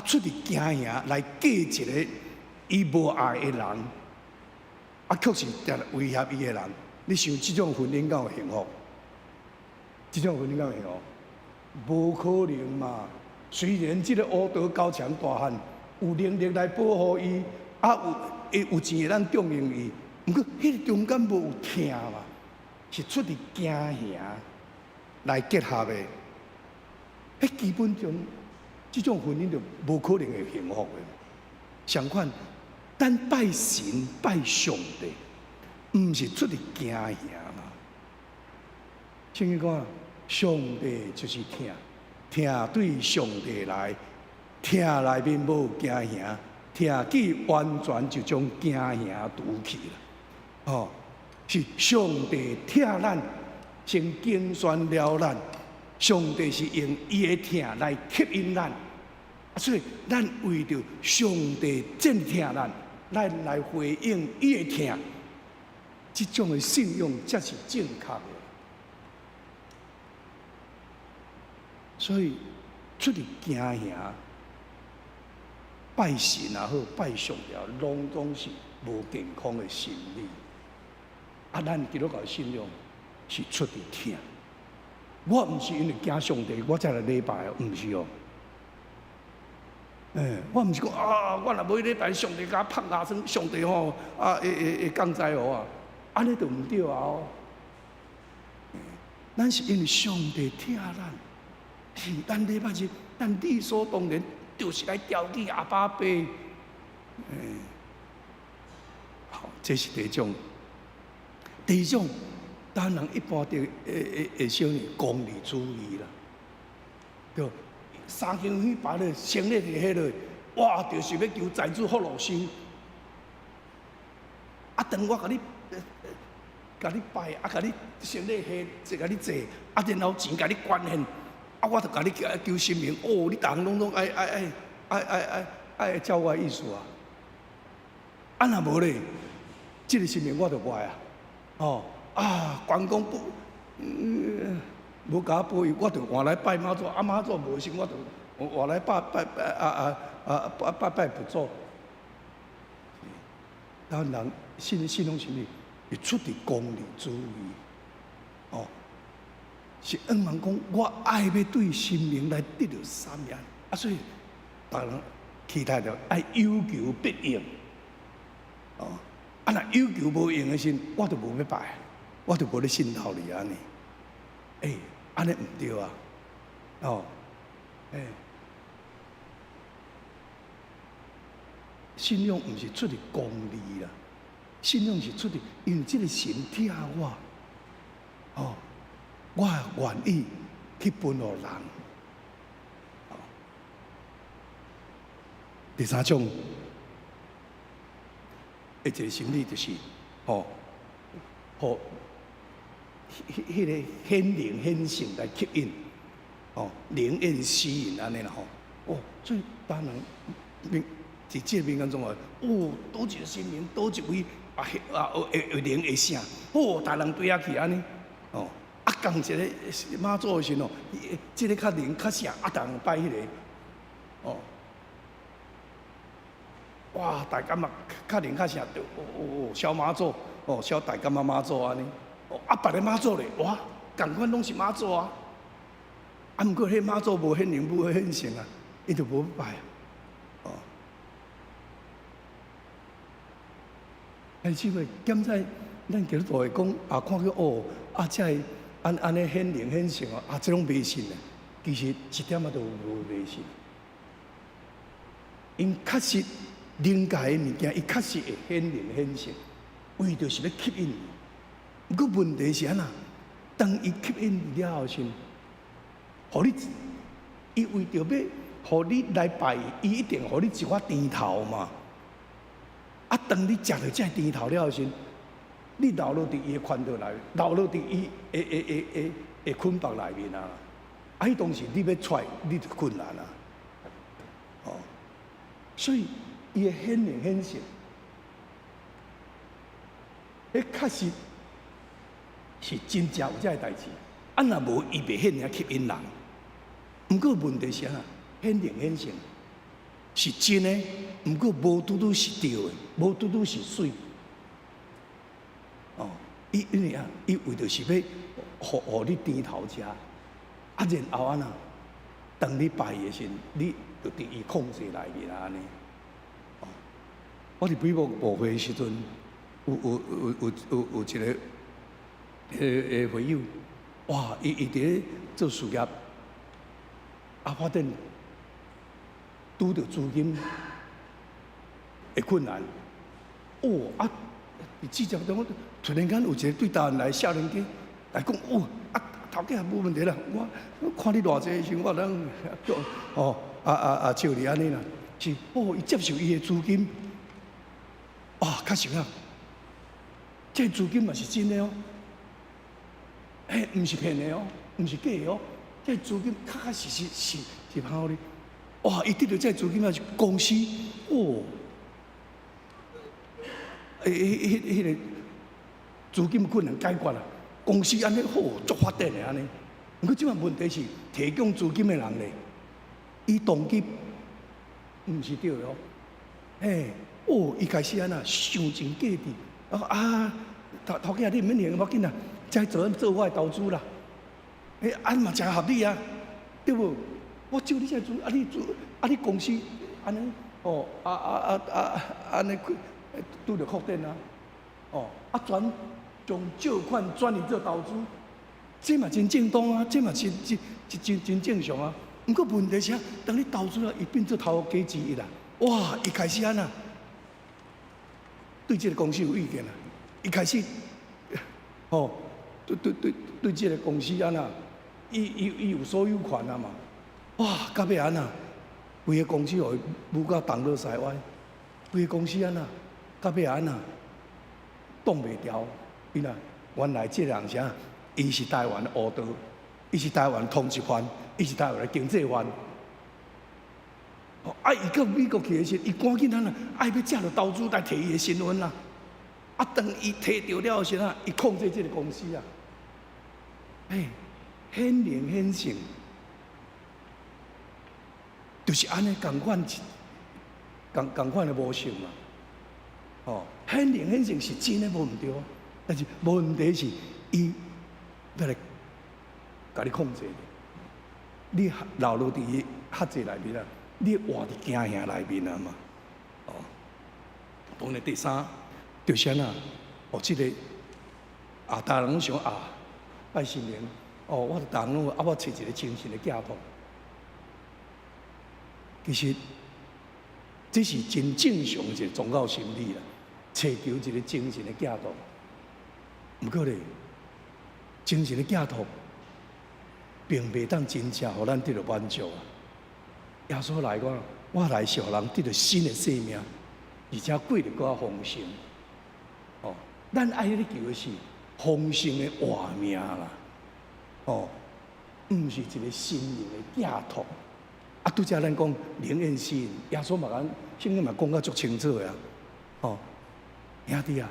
出伫惊兄来嫁一个伊无爱的人，却是定威胁伊的人。你想即种婚姻敢有幸福？这种婚姻敢有幸福？无可能嘛！虽然这个乌道高强大汉有能力来保护伊，有钱的咱重用伊，不过迄个中间无有疼嘛，是出伫惊兄来结合的。迄基本上，这种婚姻就无可能会幸福的。相反，咱拜神拜上帝，毋是出伫惊兄嘛。圣经讲，上帝就是疼，疼对上帝来，疼内面无惊兄，疼起完全就将惊兄除去了。哦，是上帝疼咱，先拣选了咱。上帝是用伊的疼来吸引咱，所以咱为着上帝真疼咱，咱来回应伊的疼，这种的信用才是正确的。所以出伫惊兄，拜神也好，拜上帝，拢总是无健康的心理。咱基督教信仰是出伫疼。我毋是因为惊上帝，我才来礼拜，毋是哦。我毋是讲我若无礼拜，上帝甲我拍牙酸，上帝吼会降灾祸啊，安尼就毋对啊哦。咱是因为上帝疼咱。是，咱礼拜日，咱理所当然就是来调戏阿爸爸。好，这是第一种。第二种，当然一般的会少年功利主义啦，对，三更天白了，成立伫迄落，哇，就是要求财主福禄寿。等我甲你拜，甲你成立迄，再甲你坐，然后钱甲你捐献。我就甲你求神明，你逐项拢爱照我意思啊！若无咧，这个神明我就拜啊！关公不，无甲我保佑，我就换来拜妈祖，妈祖无信，我就换来拜佛祖。咱人信仰神明，是出自功利主义，是恩望讲，我爱要对神明来得到三样，所以大人期待着爱有求必应，若有求无应的时，我就无要拜，我就无咧信道理安尼，安尼毋对啊，信仰毋是出自功利啦，信仰是出自因为这个神疼我，我愿意去分予人。第三种，一个心理就是吼，互迄个显灵显性来吸引，哦，灵验吸引安尼啦吼。哦，所以当然伫这边当中啊，哦，倒一个神明，倒一位会灵会啥，哦，大人对遐去安尼，哦，啊，共一个妈祖的时候，即个较灵较啥，啊，大人拜迄个，哦，哇，大干嘛较灵较啥，小妈祖，哦，小大干嘛妈祖安尼，哦，啊，别个妈祖咧，哇，共款拢是妈祖啊，啊，毋过迄妈祖无显灵，无显性啊，伊就无拜啊。但是话，检在咱基督徒会讲啊，看去哦，啊，才会安尼显灵显性哦，啊，这种迷信啊，其实一点仔都无迷信。因确实灵界的物件，伊确实会显灵显性，为着是要吸引你。不过问题是安那？当伊吸引你了后，先，互你，伊为着要互你来拜伊，一定互你一块甜头嘛。啊，当你食到这甜头了后时，你留落伫伊的圈套内，留落伫伊的捆绑内面啊！啊，迄当时你要出来，你就困难啊！哦，所以伊的显灵显性，迄确实是真正有这个代志。啊，若无伊袂显灵吸引人。毋过问题是啊，显灵显性。是真诶，毋过无拄拄是对诶，无拄拄是水。哦，因为啊，伊为着是要互你甜头食，啊，然后啊呐，当你拜诶时，你就伫伊控制内面啊安尼。哦，我伫比部会诶时阵，有一个会友，哇，伊伫咧做事业，啊，发展。拄着资金的困难，哦啊！记者中突然间有一个对台湾来少年家来讲，哦啊，头家无问题啦，我看你偌济时，我能哦照你安尼啦，是哦，伊接受伊的资金，哇，确实啊，这资金嘛是真的哦，毋是骗的哦，毋是假的哦，这资金确实是好的。哇！伊得到这资金啊，是公司哦，迄个资金困难解决啦，公司安尼好足发展的安尼。毋过即摆问题是提供资金的人咧，伊动机毋是对的哦。哦，伊开始安那想真价值，头家你毋免用，要紧啦，再做我的投资啦。安嘛真合理啊，对无？我照你这做，你公司安尼，哦，安尼拄着扩展啊，哦，将借款转移做投资，这嘛真正当啊，这嘛真正常啊。毋过问题是啊，当你投资了，伊变做头家之一啦，哇，伊开始安那，对这个公司有意见啦，伊开始，哦，对这个公司安那，伊有所有权啊嘛。哇，到尾安那，规个公司互伊舞到东落西歪，规个公司安那，到尾安那，挡袂牢。伊呐，原来这人啥，伊是台湾的黑道，伊是台湾通缉犯，伊是台湾的经济犯。哦，啊，伊到美国去的时，伊赶紧安那，爱要借着投资来提伊的身份啦。啊，当伊摕到了时啊，伊控制这个公司啊，显灵显性。就是安尼共款的模式嘛，哦，显灵显性是真的无毋对，但是问题是伊要来甲你控制你留落伫伊盒子内面啊，你活伫惊吓内面啊嘛，哦，当然第三就是安那，哦，这个大人想拜神明，哦，我大人我找一个精神的寄托。其实，这是真正常一个宗教心理啦，追求一个精神的寄托。毋过咧，精神的寄托，并袂当真正互咱得到满足啊。耶稣来讲，我来是互人得到新的生命，而且过得更丰盛。咱爱咧求的是丰盛的活命啦，哦，毋是一个心灵的寄托。啊，拄则咱讲灵验性，耶稣嘛讲，圣经嘛讲甲足清楚呀，哦，兄弟啊，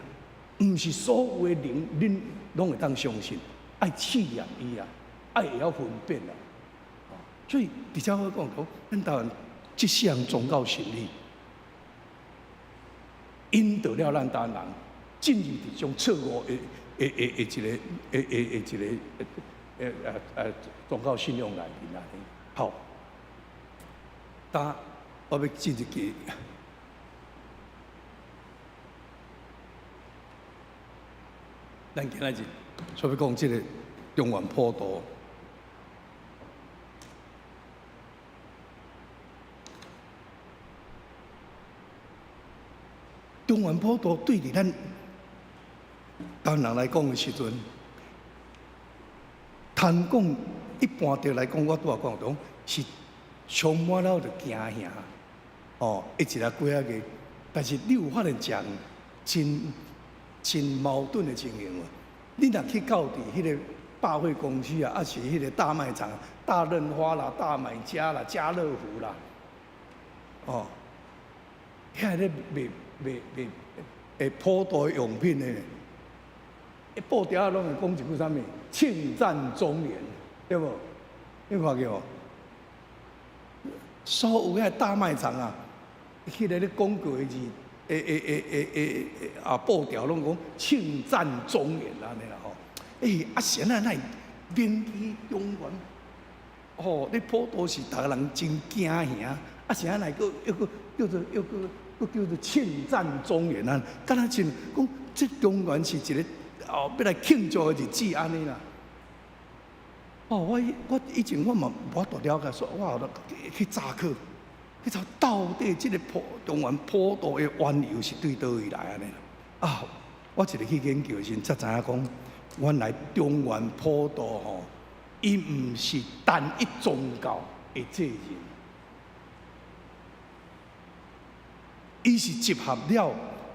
毋是所有的灵恁拢会当相信，爱试验伊啊，爱会晓分辨啊。所以，伫遮我讲咱台湾即项宗教心理，引导了咱台湾人进入伫种错误的一个宗教信仰内面啊。好，我要进一个，咱今仔日所要讲即个中原普渡。中原普渡对伫咱台湾人来讲的时阵，通讲一般着来讲，我拄仔讲讲是充满了着惊吓，哦，一直来几啊个，但是你有发现讲真矛盾的情形无？你若去到伫迄个百货公司啊，还是迄个大卖场、大润发啦、大买家啦、家乐福啦，哦，遐咧卖普渡用品的，布条啊，拢会讲一句啥物？庆赞中原，对无？你看见无？所有遐大卖场啊，迄个咧广告的字，布条拢讲庆赞中原安尼啦吼。啊，现在乃免去中原，哦，你普渡是逐个人真惊吓，啊，现在乃个叫做庆赞中原啊，敢若像讲这中原是一个要来庆祝的日子安尼啦。哦，我以前我嘛无大了解，说我去查考，去查到底这个中原普渡的缘由是对倒位来安尼啦。啊，我一日去研究时，才知影讲，原来中原普渡吼，伊毋是单一宗教的责任。伊是集合了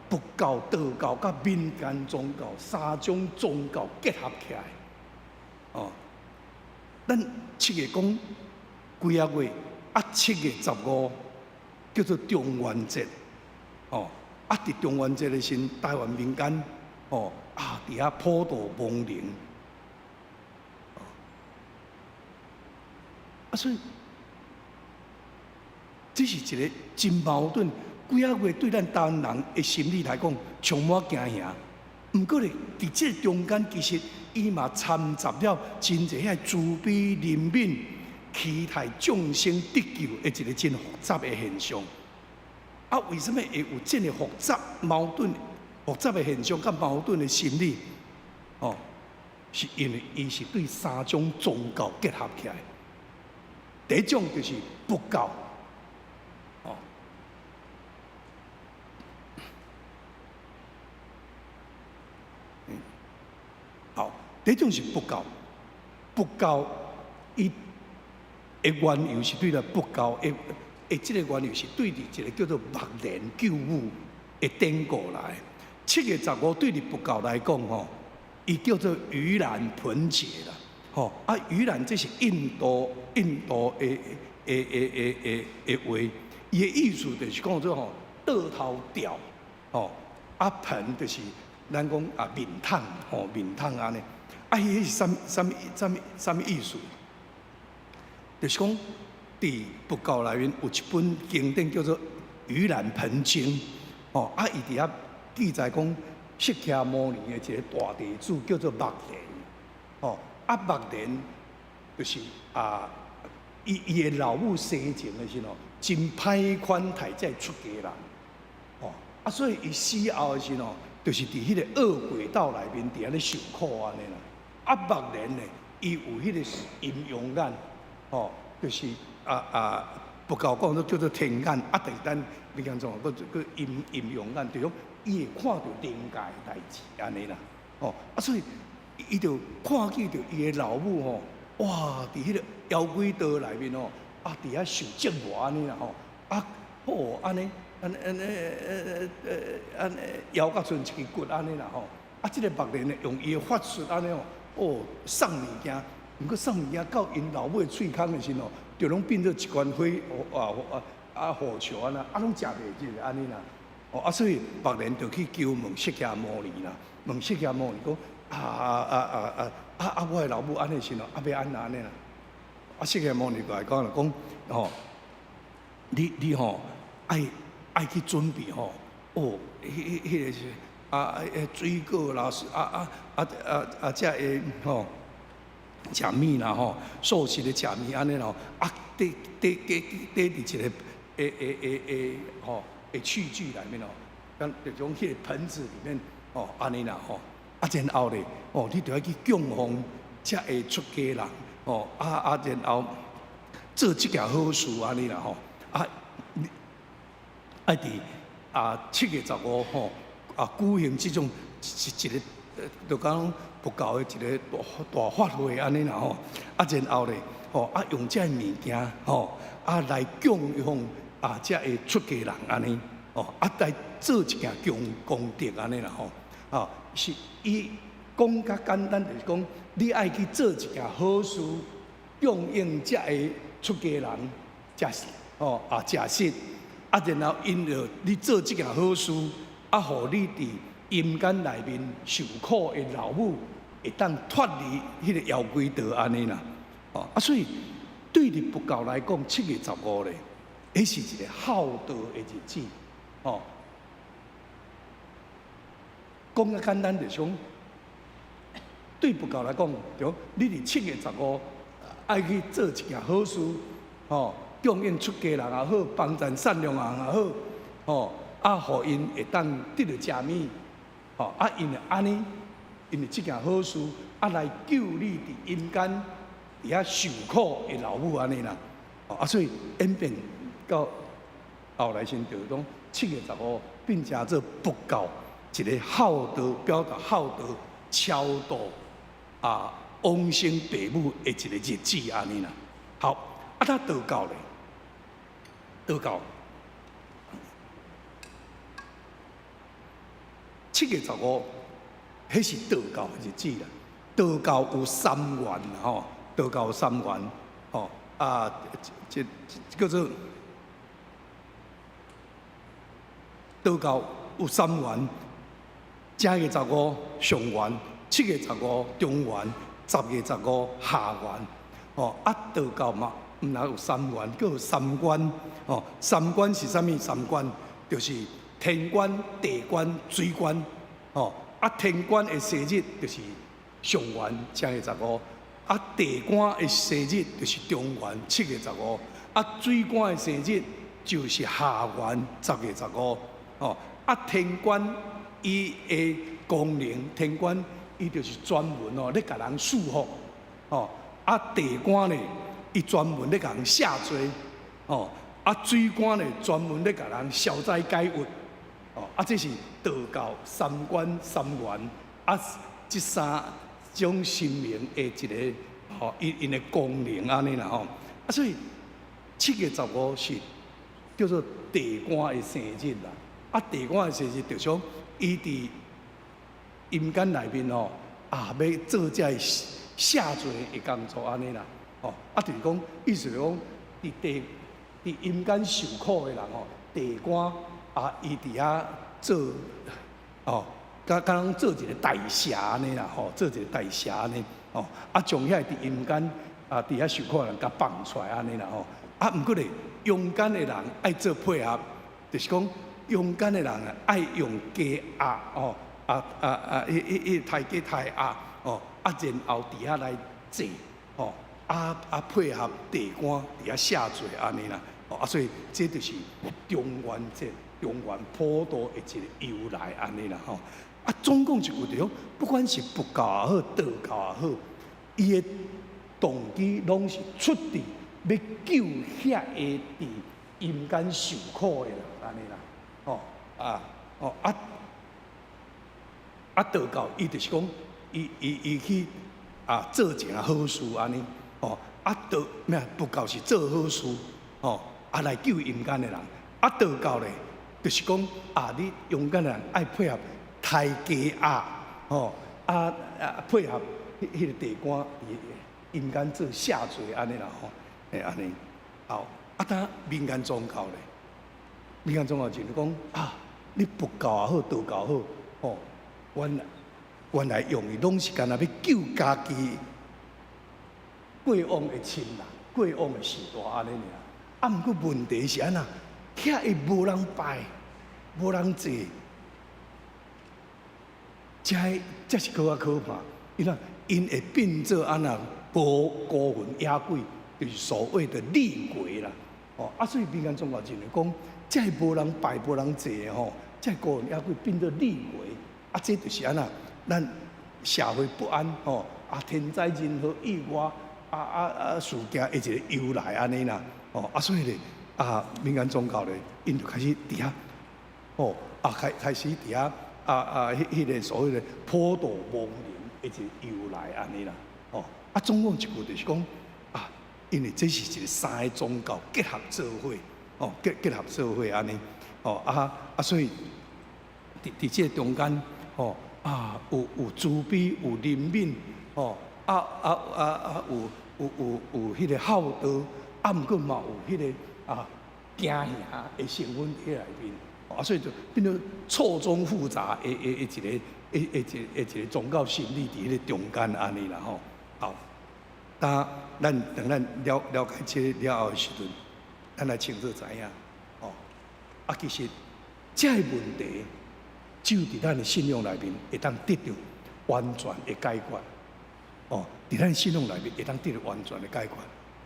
佛教、道教甲民间宗教三种宗教结合起来。哦，咱7月讲几啊月啊，7月15叫做中元节。哦，啊，伫中元节的时，台湾民间哦啊，伫遐普渡亡灵。啊，所以这是一个真矛盾。几啊月对咱台湾人的心理来讲，充满惊吓。毋过咧，伫这中间，其实伊嘛掺杂了真侪遐慈悲怜悯、期待众生得救的一个真复杂的现象。啊，为什么会有这个复杂的现象甲矛盾的心理？哦，是因为伊是对三种宗教结合起来。第一种就是佛教。第一种是佛教，佛教伊的缘由是对了佛教的这个缘由是对伫一个叫做目连救母的典故来。7月15对伫佛教来讲吼，伊叫做盂兰盆节啦，吼啊盂兰这是印度的话，伊的意思就是讲做吼倒头吊，吼啊盆就是咱讲啊面桶，吼面桶安尼。啊，伊是什么意思？就是讲，伫佛教内面有一本经典叫做《盂兰盆经》，哦，啊，伊伫遐记载讲，释迦牟尼的一个大弟子叫做目连，哦，啊，目连就是伊的老母生前的时候，真歹款待才出家啦，哦，啊，所以伊死后的时候，就是伫迄个恶鬼道内面伫遐咧受苦安尼啦。啊，目连呢，伊有迄个阴阳眼，哦，就是佛教讲都叫做天眼，啊，但咱民间讲个阴阳眼，就讲伊会看到灵界代志安尼啦，哦，啊，所以伊就看见着伊的老母吼，哇，伫迄个妖鬼道内面哦，啊，伫遐受折磨安尼啦吼，啊，哦，安尼，腰甲剩一支骨安尼啦吼。啊，即、个目连呢，用伊的法术安尼哦，送物件，毋过送物件到因老母的喙孔的时候，就拢变做一罐火火球安那，拢食袂入安尼啦。哦，所以目连就去求问释迦牟尼啦，问释迦牟尼讲我的老母安尼时候，要安那安尼啦？释迦牟尼就来讲啦，讲你爱去准备迄个是水果啦，这个食物啦素食的食物安尼咯，伫一个器具内面像就种迄个盆子里面安尼啦然后咧你就要去供奉，才会出家人然后做即件好事安尼啦爱伫7月15举行即种一个就讲佛教的一个大法会安尼啦然后咧用这物件来供奉才会出家人安尼来做一件功德安尼啦是伊讲较简单，就是讲你爱去做一件好事，供应才会出家人食食食。然后因着你做这件好事，互你伫阴间内面受苦的老母会当脱离迄个妖鬼道安尼啦。所以对于佛教来讲，7月15咧，迄是一个孝道的日子。讲较简单就是讲，对佛教来讲，就你伫7月15爱去做一件好事，供应出家人也好，帮助善良人也好，互因会当得到食物，因为安尼，因为这件好事，来救你伫阴间伫遐受苦的老母安尼啦，所以演变到后来先就讲7月15，变成做佛教一个孝道，表达孝道超度往生父母的一个日子安尼啦。好，他道教咧。道教7月15，迄是道教的日子啦。道教有3元啦，道教有3元，这叫做道教有3元，正月15上元，7月15中元，10月15下元。道教嘛。毋但有3元，佫有3关。3关是啥物？3关就是天关、地关、水关。天关的生日就是上元正月15，地关的生日就是中元7月15，水关的生日就是下元10月15。天关伊的功能，天关伊就是专门咧甲人祝福。地关咧。伊专门咧甲人下罪，水官咧专门咧甲人消灾解厄，这是道教3关3元，这3种神明的一个因的功能安尼啦所以7月15是叫做地官的生日啦，地官的生日就像伊伫阴间内面要做这下罪的工作安尼啦。就是讲，意思就是讲，伫阴间受苦的人地官伊伫遐做甲人做一个大侠安尼啦做一个大侠安尼将遐伫阴间伫遐受苦的人甲放出来安尼啦毋过咧，阳间的人爱做配合，就是讲阳间的人爱用鸡鸭太鸡太鸭然后伫遐来祭配合地官伫遐下罪安尼啦，所以这就是中元节、中元普渡的一个由来安尼啦总共一句就讲，不管是佛教也好，道教也好，伊的动机拢是出伫要救遐个伫阴间受苦的人安尼啦道教伊就是讲，伊去做一件好事安尼。佛教是做好事，来救阴间的人。道教咧，就是讲你阳间的人爱配合抬鸡鸭，配合迄个地官阴间做下罪安尼啦安尼。好，当民间宗教咧，民间宗教就是讲你佛教也好，道教也好，原来用的拢是干那要救家己过往的亲人、过往的时代安尼尔。毋过问题是安那，遐会无人拜，无人坐，这是更加可怕。因会变做安那孤魂野鬼，就是所谓的厉鬼啦。所以民间宗教认为讲，这无人拜、无人坐的这孤魂野鬼变做厉鬼，这就是安那，咱社会不安天灾人祸意外事件的一个由来安尼啦。所以咧民间宗教咧，因就开始伫遐开始伫遐迄个所谓的普渡亡灵的一个由来安尼啦。总共一句就是讲因为这是一个三个宗教结合做伙结合做伙安尼所以伫这中间有慈悲，有怜悯有迄个孝道，毋过嘛有迄个惊吓的成分喺内面，所以就变做错综复杂的一个宗教心理伫迄个中间安尼啦好，等咱了解这了后的时阵，咱来清楚知影其实这个问题只有伫咱的信仰内面会当得到完全的解决。伫咱信仰内面会当得到完全的解决。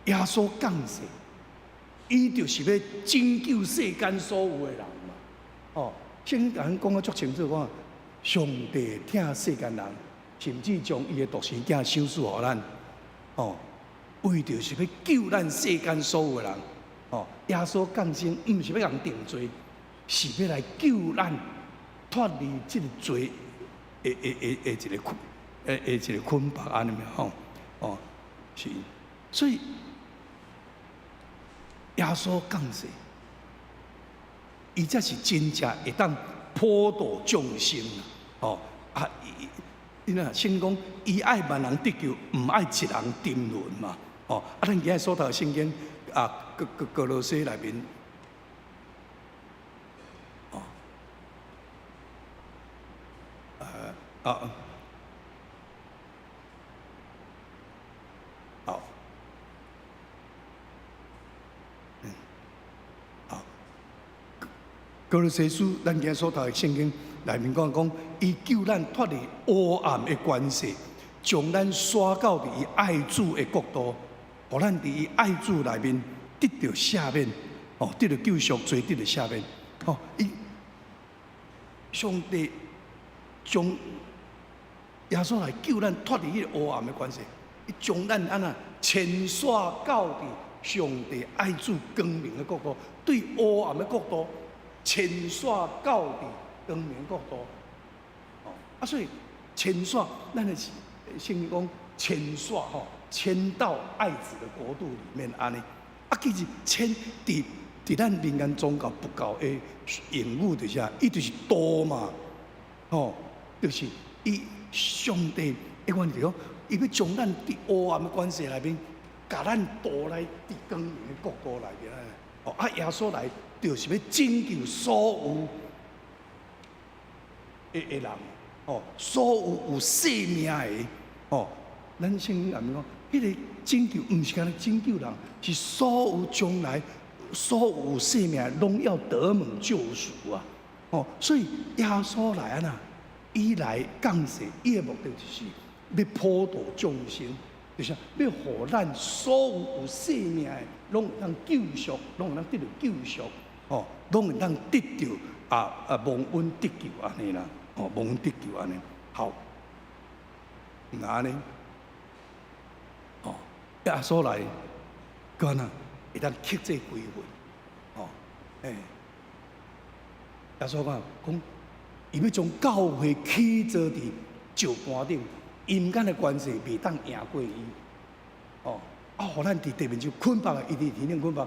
耶稣降世，伊就是要拯救世间所有的人嘛。圣经讲啊足清楚，讲上帝疼世间人，甚至将伊的独生囝赏赐予咱。为着是要救咱世间所有的人。耶稣降生，毋是要人定罪，是要来救咱脱离这个罪的一个捆绑安尼咪是，所以耶稣降世，伊才是真正会当普渡众生因为圣经讲，伊爱万人得救，毋爱一人沉沦嘛。咱今日所读的圣经哥罗西内面哥罗西书，咱今日所读的圣经内面讲，伊救咱脱离黑暗的关系，将咱刷到伫伊爱主的国度，互咱伫伊爱主内面得到赦免，得到救赎，罪得到赦免。上帝将耶稣来救咱脱离迄个黑暗的关系，伊将咱安那牵刷到伫上帝爱主光明的国度，对黑暗的国度牵刷到伫光明国度。所以牵刷，咱的圣经讲牵刷迁到爱子的国度里面安尼。其实迁伫咱民间宗教佛教的用语就是伊就是渡嘛，就是伊上帝一款就讲，伊要将咱伫黑暗的关系内面，甲咱渡来伫光明的国度内面。耶稣来就是要拯救所有的人，所有生命的，咱圣经内面讲，迄个拯救毋是干拯救人，是所有将来所有生命拢要得蒙救赎啊！所以耶稣来啊呐，伊来降世，伊的目的就是要普渡众生，就是要互咱所有生命的拢能救赎，拢能得到救赎，拢能得到蒙恩得救安尼啦，蒙恩得救安尼。好，那安尼，耶稣来，干呐，会当克制归回，耶稣讲，伊要将教会起做伫石盘顶，阴间的关系袂当赢过伊，互咱伫地面上捆绑，伊伫天顶捆绑，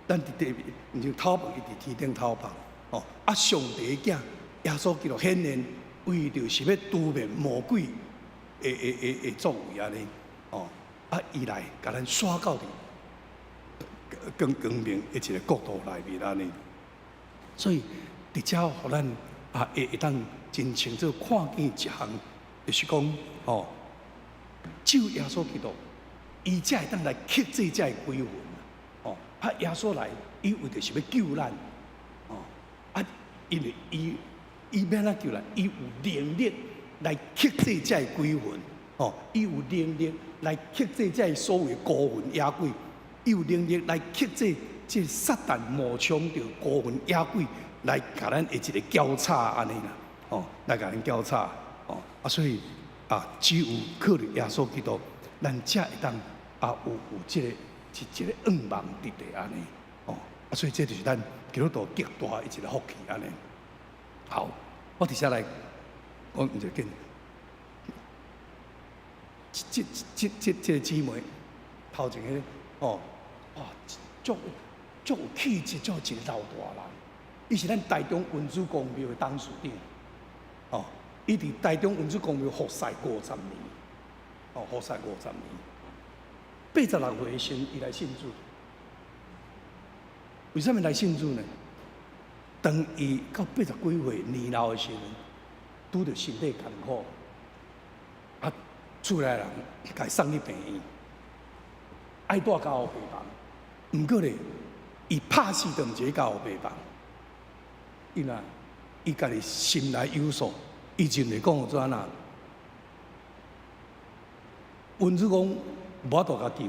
咱伫地面就头绑，伊伫天顶头绑，上帝的囝耶稣基督显现，为着是要除灭魔鬼的作为安尼，哦，伊来甲咱刷到伫更明的一个国度内面安尼，所以伫遮互咱会当真清楚看见一项，就是讲哦，只有耶稣基督，伊才会当来克制遮的鬼魂，哦，耶稣来，伊为着是要救咱，哦，因为伊要怎救咱？伊有能力来克制遮的鬼魂，哦，伊有能力来克制遮的所谓孤魂野鬼。伊有能力来克制这撒旦魔枪着孤魂野鬼，来甲咱一个交叉安尼啦，哦，来甲咱交叉，哦，所以只有靠着耶稣基督，咱才会当有这个愿望伫地安尼，哦，所以这就是咱基督徒极大的一个福气安尼。好，我接下来讲一件，这个姊妹头前个哦。足有气质，足一个老大人。伊是咱台中文殊公庙的董事长，哦，伊伫台中文殊公庙服侍50年，哦，服侍50年。86岁时，伊来信主。为什么来信主呢？当伊到80几岁年老的时候，拄着身体艰苦，厝内人甲伊送去病院，爱住家务病房。毋过咧，伊拍死都毋是去家务病房，因为伊家己心内有数，伊认为讲怎啊？文主讲无法度甲救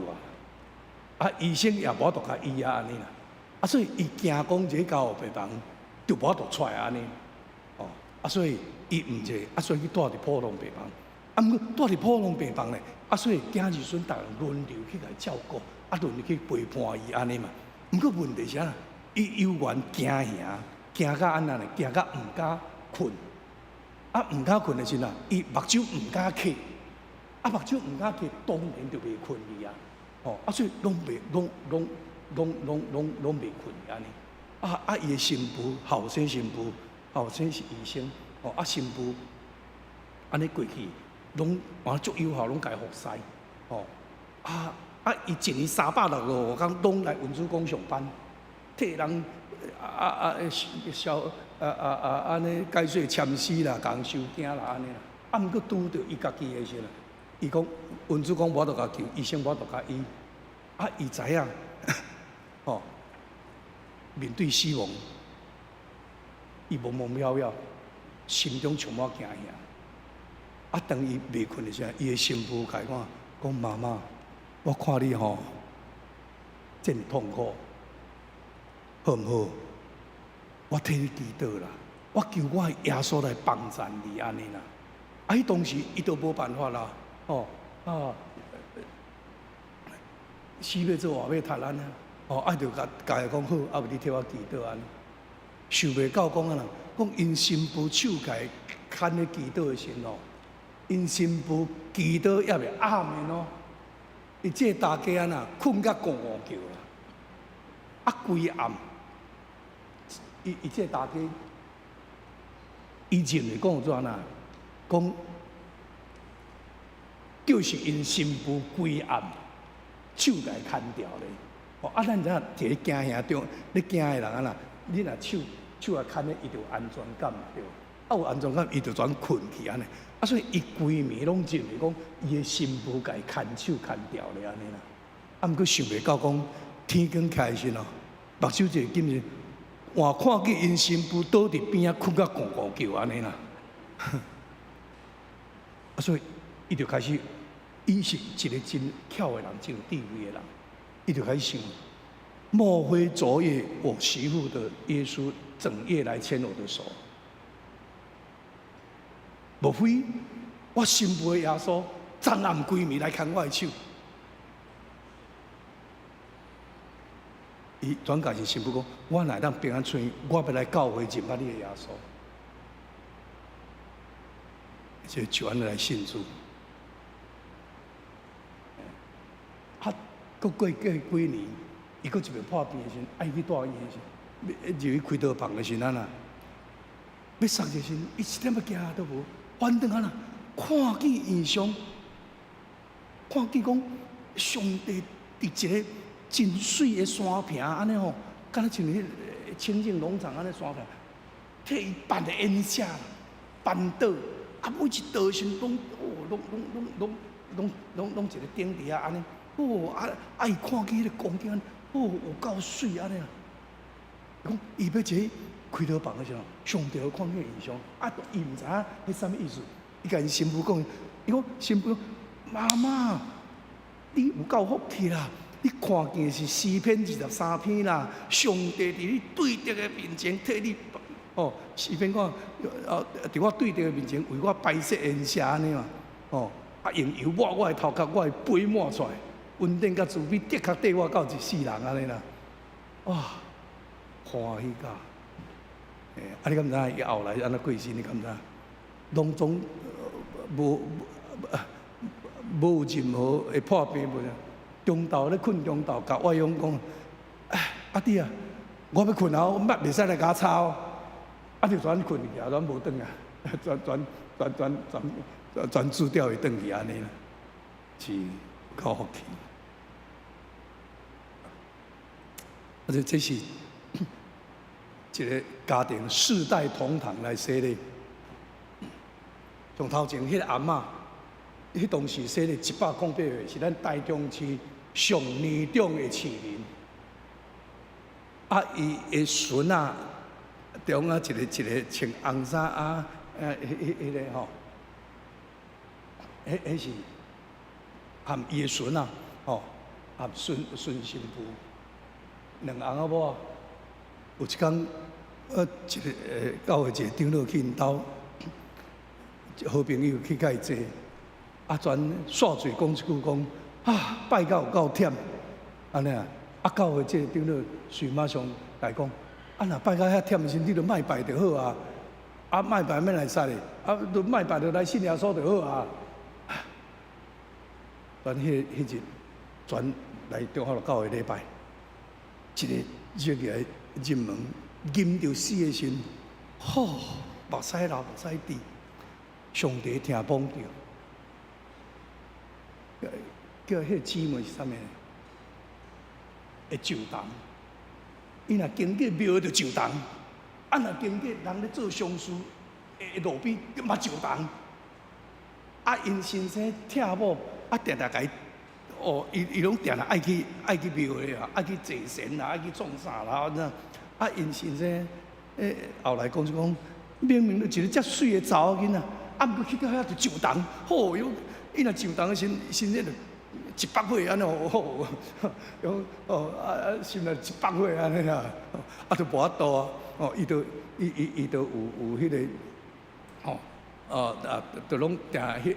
医生也无法度甲医安尼啦，所以伊惊讲这家务病房就无法度出来安尼，哦，所以伊毋是，所以去住伫普通病房，毋过住伫普通病房咧，所以囝儿孙逐人轮流去甲伊照顾。轮流去陪伴伊安尼嘛，毋过问题是啥？伊有缘惊吓，惊到安那咧，惊到毋敢困，毋敢困的时阵，伊目睭毋敢开，目睭毋敢开，当然就袂困去啊。哦，所以拢袂困安尼。伊的新妇，后生新妇，后生是医生，哦，新妇安尼过去，拢足友好，拢家服侍，哦，伊一年365天拢来文殊宫上班，替人安尼解说签诗啦，共收惊啦安尼啦。毋过拄着伊家己的时阵，伊讲文殊宫无法度甲救，医生无法度甲医，伊知影，哦，面对死亡，伊懵懵渺渺，心中充满惊吓。当伊袂困的时候，伊的新妇甲伊讲妈妈。我看你吼，真痛苦，好毋好？我替你祈祷啦，我求我耶稣来帮助你安尼啦。迄当时伊都无办法啦，死要做活要杀咱啊，就甲伊讲好，后你替我祈祷安尼。想袂到讲啊啦，讲因新妇手甲伊牵咧祈祷的时候，因新妇祈祷也袂暗的哦。伊这大家啊，困甲戆戆叫啦，规暗。伊这大家，伊认为讲怎啊？讲就是因新妇规暗，手甲伊牵掉咧。咱知影一个惊吓中，你惊的人啊啦，你若手啊牵咧，伊就有安全感对。有安全感，伊就转困去安尼。所以伊规暝拢认为讲，伊的新妇甲伊牵手牵掉咧安尼啦。毋过想袂到讲，天光起来时咯，目睭一个今日，换看见因新妇倒伫边仔困甲戆戆叫安尼啦。所以伊就开始，伊是一个真巧的人，真有智慧的人。伊就开始想，莫非昨夜我媳妇的耶稣整夜来牵我的手？莫非我新妇的耶稣昨暗规暝来牵我的手？伊转介是新妇讲，我来当平安出院，我要来教会认捌你的耶稣，就转来信主。搁过几年，伊搁一边破病的时候，爱去住院的时候，入去开刀房的时候啦，要杀的时阵，伊一点仔惊都无，反倒啊啦，看见异象，看见讲上帝伫一个真水的山坪安尼吼，敢若像迄清净农场安尼山坪，替伊办的宴舍，办桌，啊每一道上拢拢一个顶伫啊安尼，伊看见迄个光景，有够水安尼啊！讲伊要坐开刀房的时候，上帝有看见异象，伊毋知影迄啥物意思。伊甲因媳妇讲，伊讲媳妇，妈妈，你有够福气啦！你看见是诗篇23篇啦，上帝伫你对着的面前替你，诗篇讲，伫我对着的面前为我摆设筵席安尼嘛，用油抹我的头壳，我的杯抹出来，恩典甲慈悲的确缀我到一世人安尼啦，哇，欢喜甲！你敢知影伊后来安怎过身？你敢知？拢总无任何会破病物啊！中昼咧困中昼，甲外佣讲：阿弟啊，我要困啊，我捌袂使来甲我吵，就转困去啊，转无转啊，转煮掉会转去安尼啦，是够福气。这是一个家庭世代同堂来说咧。从头前迄个阿嬷，迄当时说咧108岁，是咱台中市上年长的市民。伊的孙啊，中一个穿红衫迄个吼，迄是含伊的孙啊，含孙媳妇2翁仔某。有一天，一个教会一个长老去因兜。好朋友去甲伊坐，全煞嘴讲一句讲拜到有够忝，安尼啊，教会这个长老随马上来讲，若拜到遐忝的时，你就莫拜就好啊，莫拜免来杀哩，就莫拜就来信耶稣就好啊。全迄日全来中华路教会礼拜，一个入来入门，吟着死的时，目屎流目屎滴。上帝听碰着，叫迄个姊妹是啥物？会就动。伊若经过庙就就动，若经过人咧做丧事，会路边嘛就动。因先生疼某，定甲伊，伊拢定爱去庙咧啊，爱去祭神啦，爱去创啥啦，因先生，后来讲就讲，明明就一个遮水的查某囡仔。毋过去到遐就就动，伊若就动的身体就100岁安尼，心内100岁安尼啦，就无法度啊，伊就有迄个，就拢定迄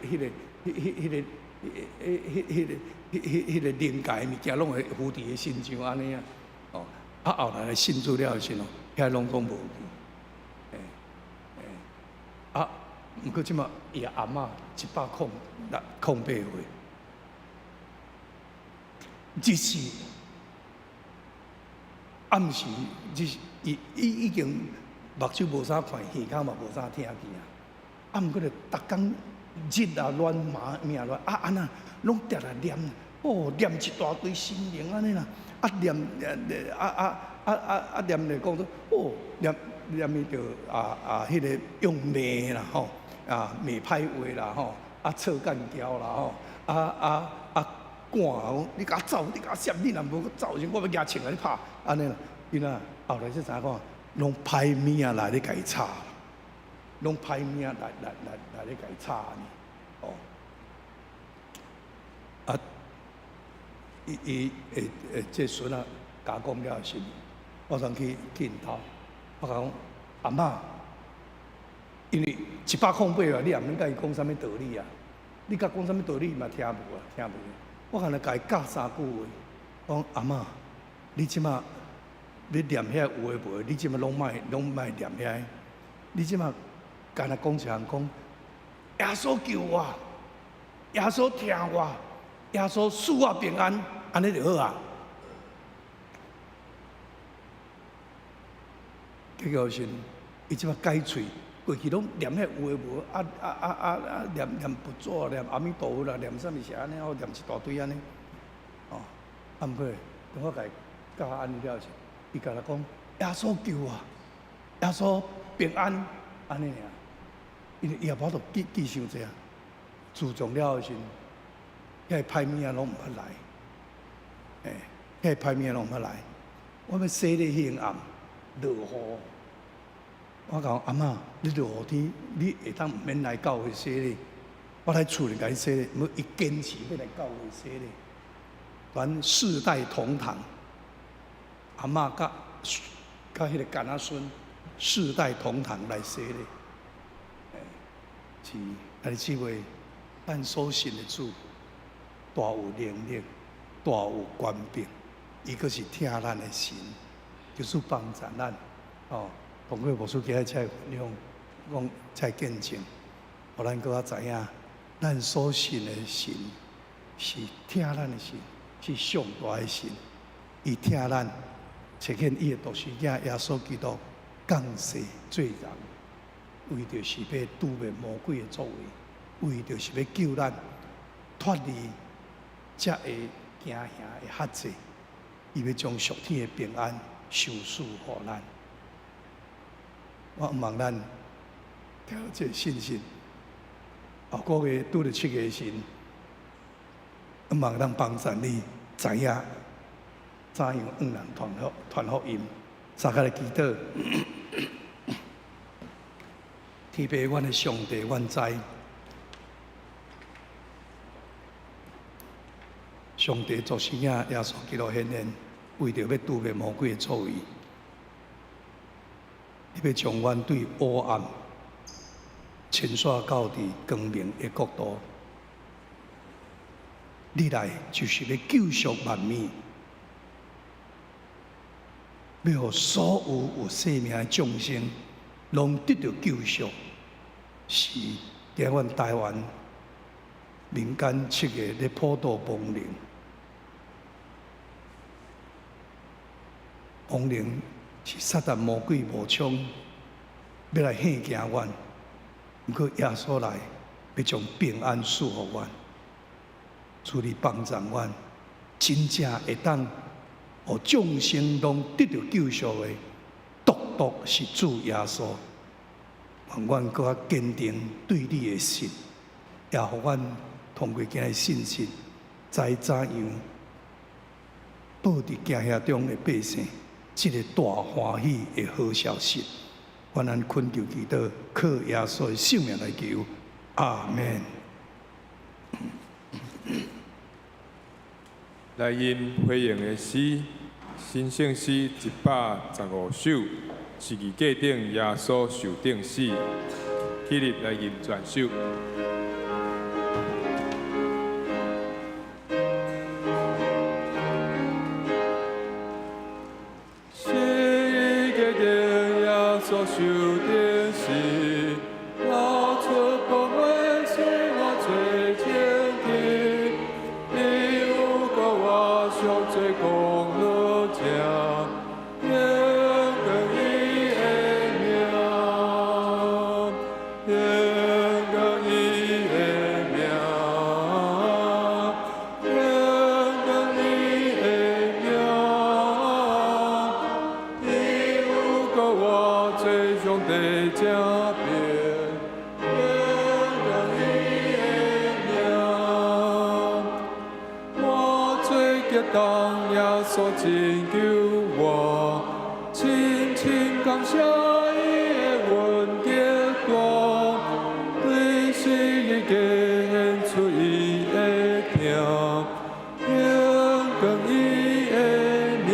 个灵界物件，拢会附伫个身上安尼啊，后来信主了时候，遐拢总无去，毋过即马伊阿嬷108岁，日时暗时，伊已经目睭无啥看，耳孔嘛无啥听见啊。毋过咧，逐工日啊乱麻命乱，安那拢定来念，念一大堆心灵安尼啦，念咧讲说，念伊着迄个用骂啦吼。骂歹话啦臭干胶啦赶你甲走，你甲闪，你若无走时，我要举枪来你拍，安尼啦。因后来才知影讲，拢歹命来咧甲伊吵，拢歹命来咧甲伊吵呢。伊这孙啊，甲讲了是，我上去因头，我讲阿嬷。因为108啊，你也免甲伊讲啥物道理啊？你甲讲啥物道理嘛听无啊？听无。我可能甲伊教3句话，讲阿嬷，你即马要念遐有诶无？你即马拢莫念遐。你即马干那讲一项讲，耶稣救我，耶稣听我，耶稣赐我平安，安尼就好啊。结果是，伊即马改喙。过去拢念迄有诶无，念佛祖，念阿弥陀佛啦，念啥物是安尼，哦，念一大堆安尼，哦，毋过等我甲伊教安尼了时，伊甲我讲耶稣救我，耶稣平安，安尼尔，伊也无度记伤济啊。自从了后时，遐歹物啊拢毋捌来，遐歹物啊拢毋捌来。我要洗咧迄暗落雨，我讲阿嬷，你落雨天，你会当毋免来教会洗咧，我来厝里甲你洗咧，要伊坚持要来教会洗咧。咱世代同堂，阿嬷甲迄个干仔孙世代同堂来洗咧，是安尼姊妹，咱所信的主大有能力，大有权柄，伊阁是听咱的神，就是帮助咱。哦，通过牧师今日才分享，讲才见证，互咱阁较知影，咱所信的神是听咱的神。是上大的神，伊听咱呈现伊的独生囝耶稣基督降世做人，为着是要拄灭魔鬼的作为，为着是要救咱脱离这个惊吓的辖制，伊要将属天的平安收赐予咱。我望咱调这信心，后个月拄着7个神。望咱帮助你知影怎样人传福音，三个来祈祷。天父，阮的上帝，阮知，上帝作生囝耶稣基督显现，为着要拄灭魔鬼的作为，伊要将阮对黑暗牵线到伫光明的国度。你来就是要救赎万民，要让所有生命的众生拢得到救赎。是在阮台湾民间7个咧普渡亡灵，亡灵是撒旦魔鬼无枪要来吓惊阮，不过耶稣来要将平安赐予阮。主你帮助阮，真正会当，互众生拢得到救赎的，独是主耶稣。愿阮搁较坚定对你的信，也互阮通过今日信心，知怎样报伫惊吓中的百姓，这个大欢喜的好消息。愿咱恳求祈祷，靠耶稣的性命来求，阿门。来因回应的诗，新圣诗115首，是字架顶耶稣受定死，起立来吟全首。世界顶耶稣受定死，老出不悔是我最坚定。上最公路正，永更伊的名，永更伊的名，永更伊的名。伊有甲我做上帝正边，永更伊的名。当耶稣拯救我，深深感谢伊的恩典大，对世界显出伊的疼，永更伊的名，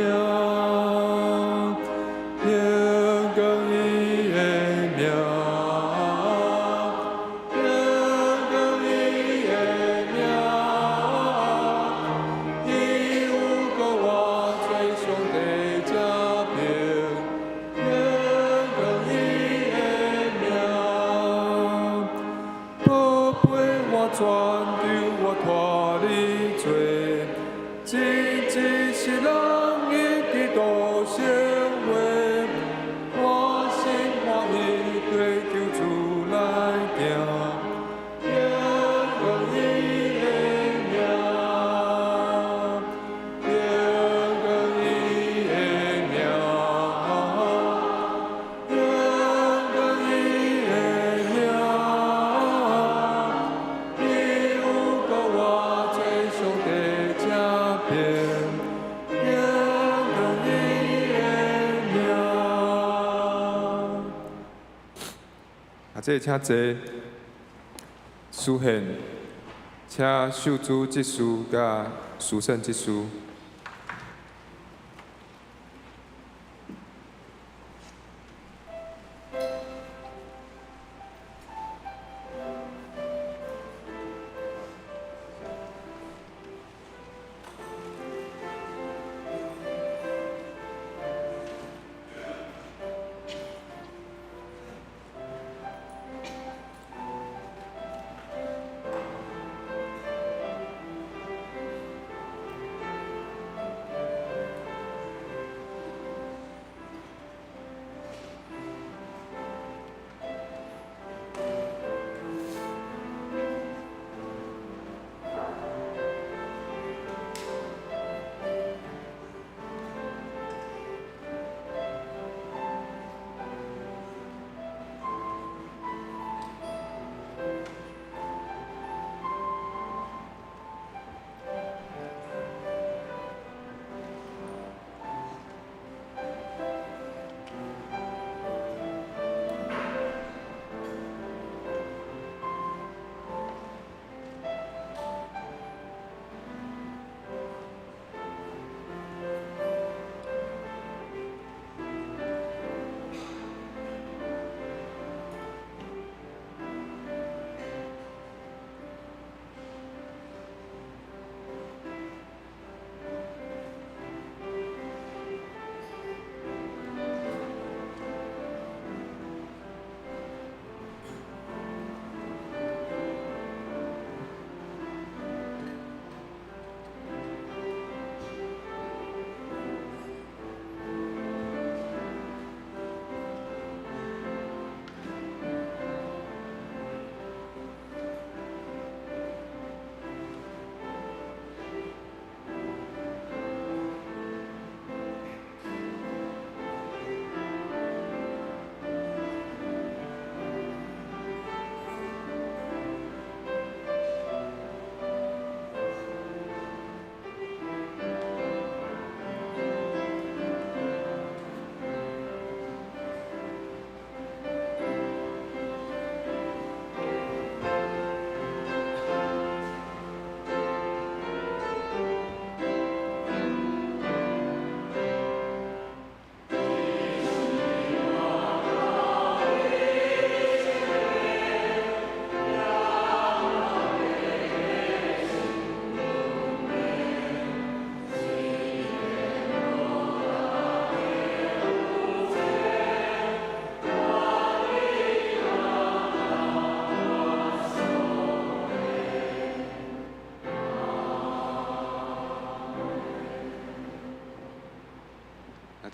永更伊的名，永更伊的名。全救我脱离罪，真是人因基督成为，我心欢喜追求主这请坐书宪，请秀珠执事甲书圣执事。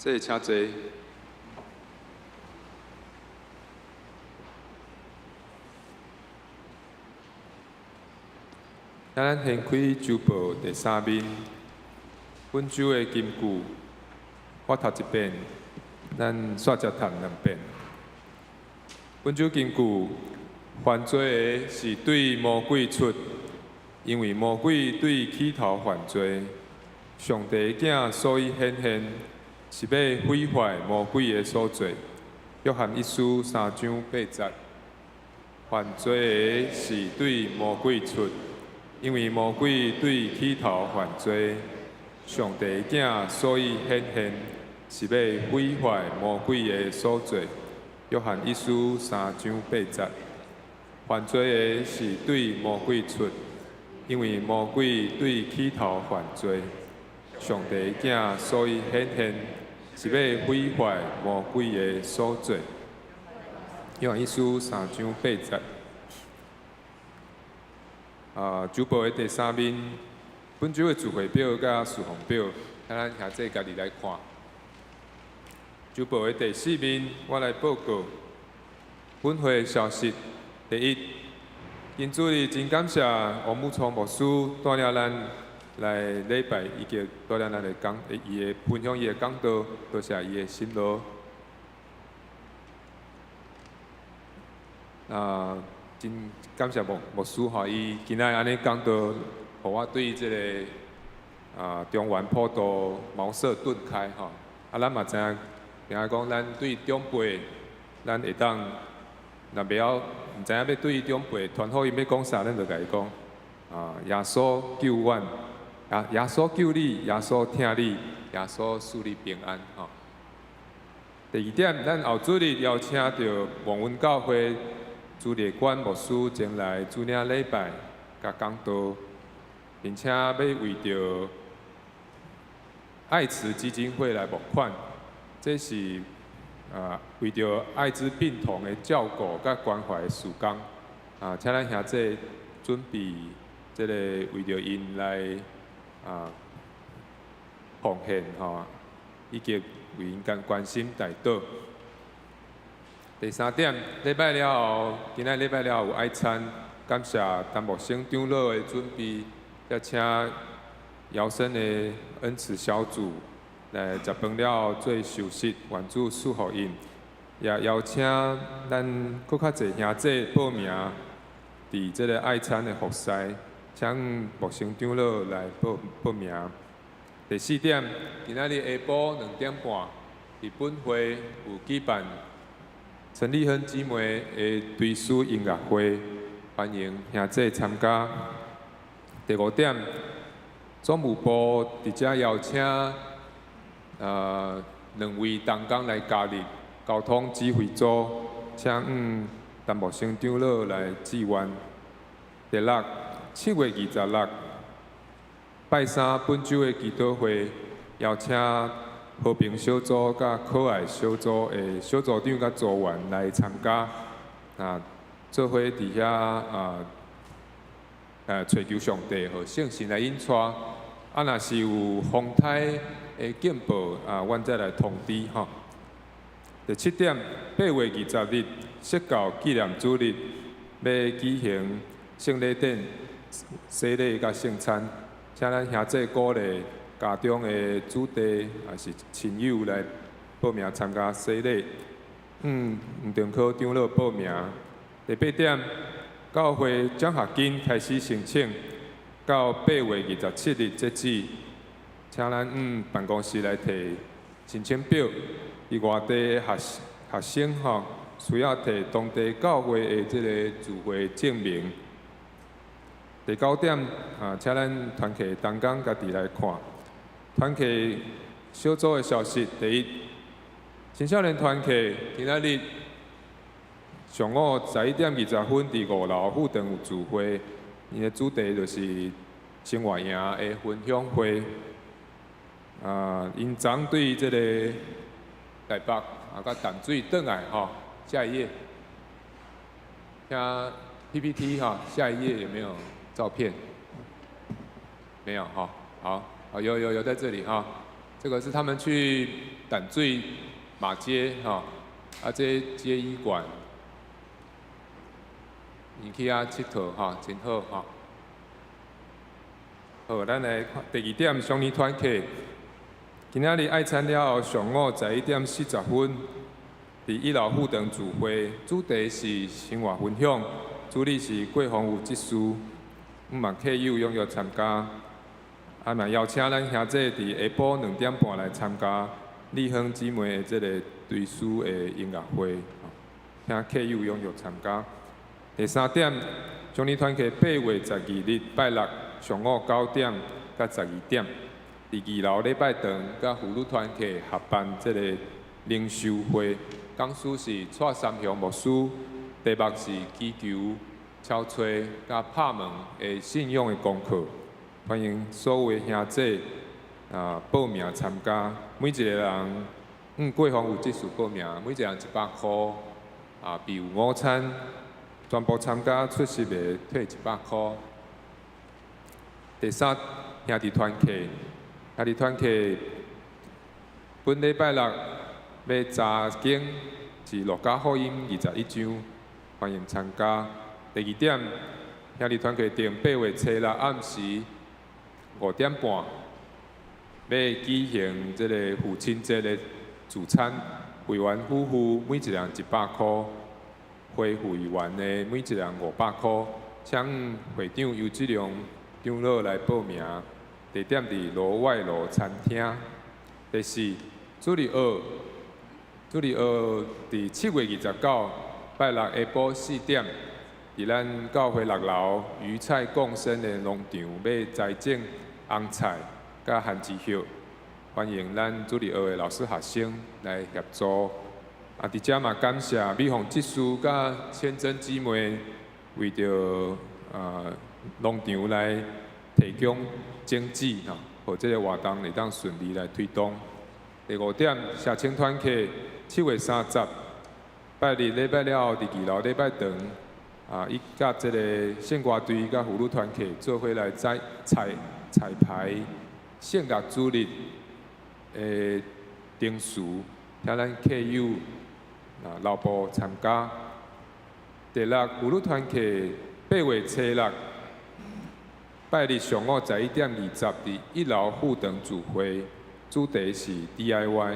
这请坐。咱掀开周报第3面，本周的金句，我读一遍，咱煞只读2遍。本周金句，犯罪的是对魔鬼出，因为魔鬼对起头犯罪。上帝的囝所以显现，是要毁坏魔鬼的所做。约翰一书3章8节，犯罪的是对魔鬼出，因为魔鬼对起头犯罪。上帝的囝所以显现，是要毁坏魔鬼的所做。约翰一书3章8节，犯罪的是对魔鬼出，因为魔鬼对起头犯罪。上帝的囝所以显现，是要毁坏魔鬼的所做。约翰一书3章8节。周报的第3面，本周的聚会表甲事项表，咱下这家己来看。周报的第4面，我来报告本会消息。第一，今主日真感谢王木聪牧师带领咱来礼拜，以及带领咱的伊的分享伊的讲道，多谢伊的辛劳。真感谢牧师吼，伊今仔安尼讲道，互我对即个中原普渡茅塞顿开吼。咱嘛知影，听讲咱对长辈，咱会当若袂晓毋知影要对伊长辈传福音要讲啥，咱就甲伊讲耶稣救阮，耶稣救你，耶稣听你，耶稣赐你平安吼。第二点，咱后主日邀请到望文教会朱列官牧师前来主领礼拜甲讲道，并且要为着爱慈基金会来募款，这是为着艾滋病童的照顾甲关怀的事工请咱兄弟准备这个为着因来奉献以及为因关心代祷。第三点，礼拜了后，今仔礼拜了后有爱餐，感谢陈木生长老的准备，也请姚生的恩慈小组来食饭了后做受食，愿主赐福因。也邀请咱搁较侪兄弟报名，伫这个爱餐的服侍，请木生长老来报名。第四点，今仔日下晡2点半，伫本会有举办陈立亨姊妹的追思音乐会，欢迎兄弟参加。第5点，总务部伫遮邀请2位同工来加入交通指挥组，请陈木生长老来支援。第6， 7月26，拜三本周的祈祷会，邀请和平小组甲可爱小组的小组长甲组员来参加，做伙伫遐祈求上帝和圣神来引带。若是有风台的警报阮再来通知吼。第7点，8月20日，释教纪念主日要举行圣礼典、洗礼甲圣餐，请咱兄弟鼓励家中的子弟也是亲友来报名参加洗礼。吴长科长老报名。第8点，教会奖学金开始申请，到8月27日截止，请咱办公室来摕申请表。伫外地学生需要摕当地教会的这个聚会证明。第9点请咱团契同工家己来看。团契小组的消息，第一，青少年团契今仔日上午11点20分伫5楼富堂有聚会，因的主题就是生活营的分享会。因昨对这个台北甲淡水转来下一页，像 PPT 下一页有没有照片？没有好，有在这里这个是他们去淡水马街这街医馆，你去佚佗真好好，咱来看第2点，双年团契。今仔日爱餐了后，上午11点40分，伫1楼富堂聚会，主题是生活分享，主理是桂芳有技术，嘛客友踊跃参加，嘛邀请咱兄弟伫下晡2点半来参加立亨姊妹的这个追思的音乐会，请客友踊跃参加。第3点，双年团契8月12日拜六上午9点到12点。伫2楼礼拜堂，甲妇女团契合办这个灵修会，讲师是蔡三雄牧师，题目是祈求、敲吹、甲拍门的信仰的功课。欢迎所有的兄弟报名参加，每一个人桂芳有技术报名，每一个人100块备有午餐，全部参加出席的退100块。第3，兄弟团契。兄弟团契本礼拜六要查经是路加福音21章，欢迎参加。第2点，兄弟团契定8月7日暗时5点半要举行这个父亲节的聚餐，会员夫妇每一人100块，非会员的每一人500块，请会长尤志良长老来报名。地点伫罗外路餐厅。第4，主日学伫7月29拜六下晡4点，伫咱教会6楼鱼菜共生的农场要栽种红菜甲番薯叶，欢迎咱主日学的老师学生来协助。伫遮嘛感谢美凤执事甲千珍姊妹为着农场来提供经济互这个活动会当顺利来推动。第5点，社青团契7月30拜日礼拜了后，第2楼礼拜堂伊甲这个圣歌队甲妇女团契做伙来彩排圣乐主日的定时，请咱客友留步参加。第6，妇女团契8月初6拜日上午11点20伫1楼副堂聚会，主题是 DIY。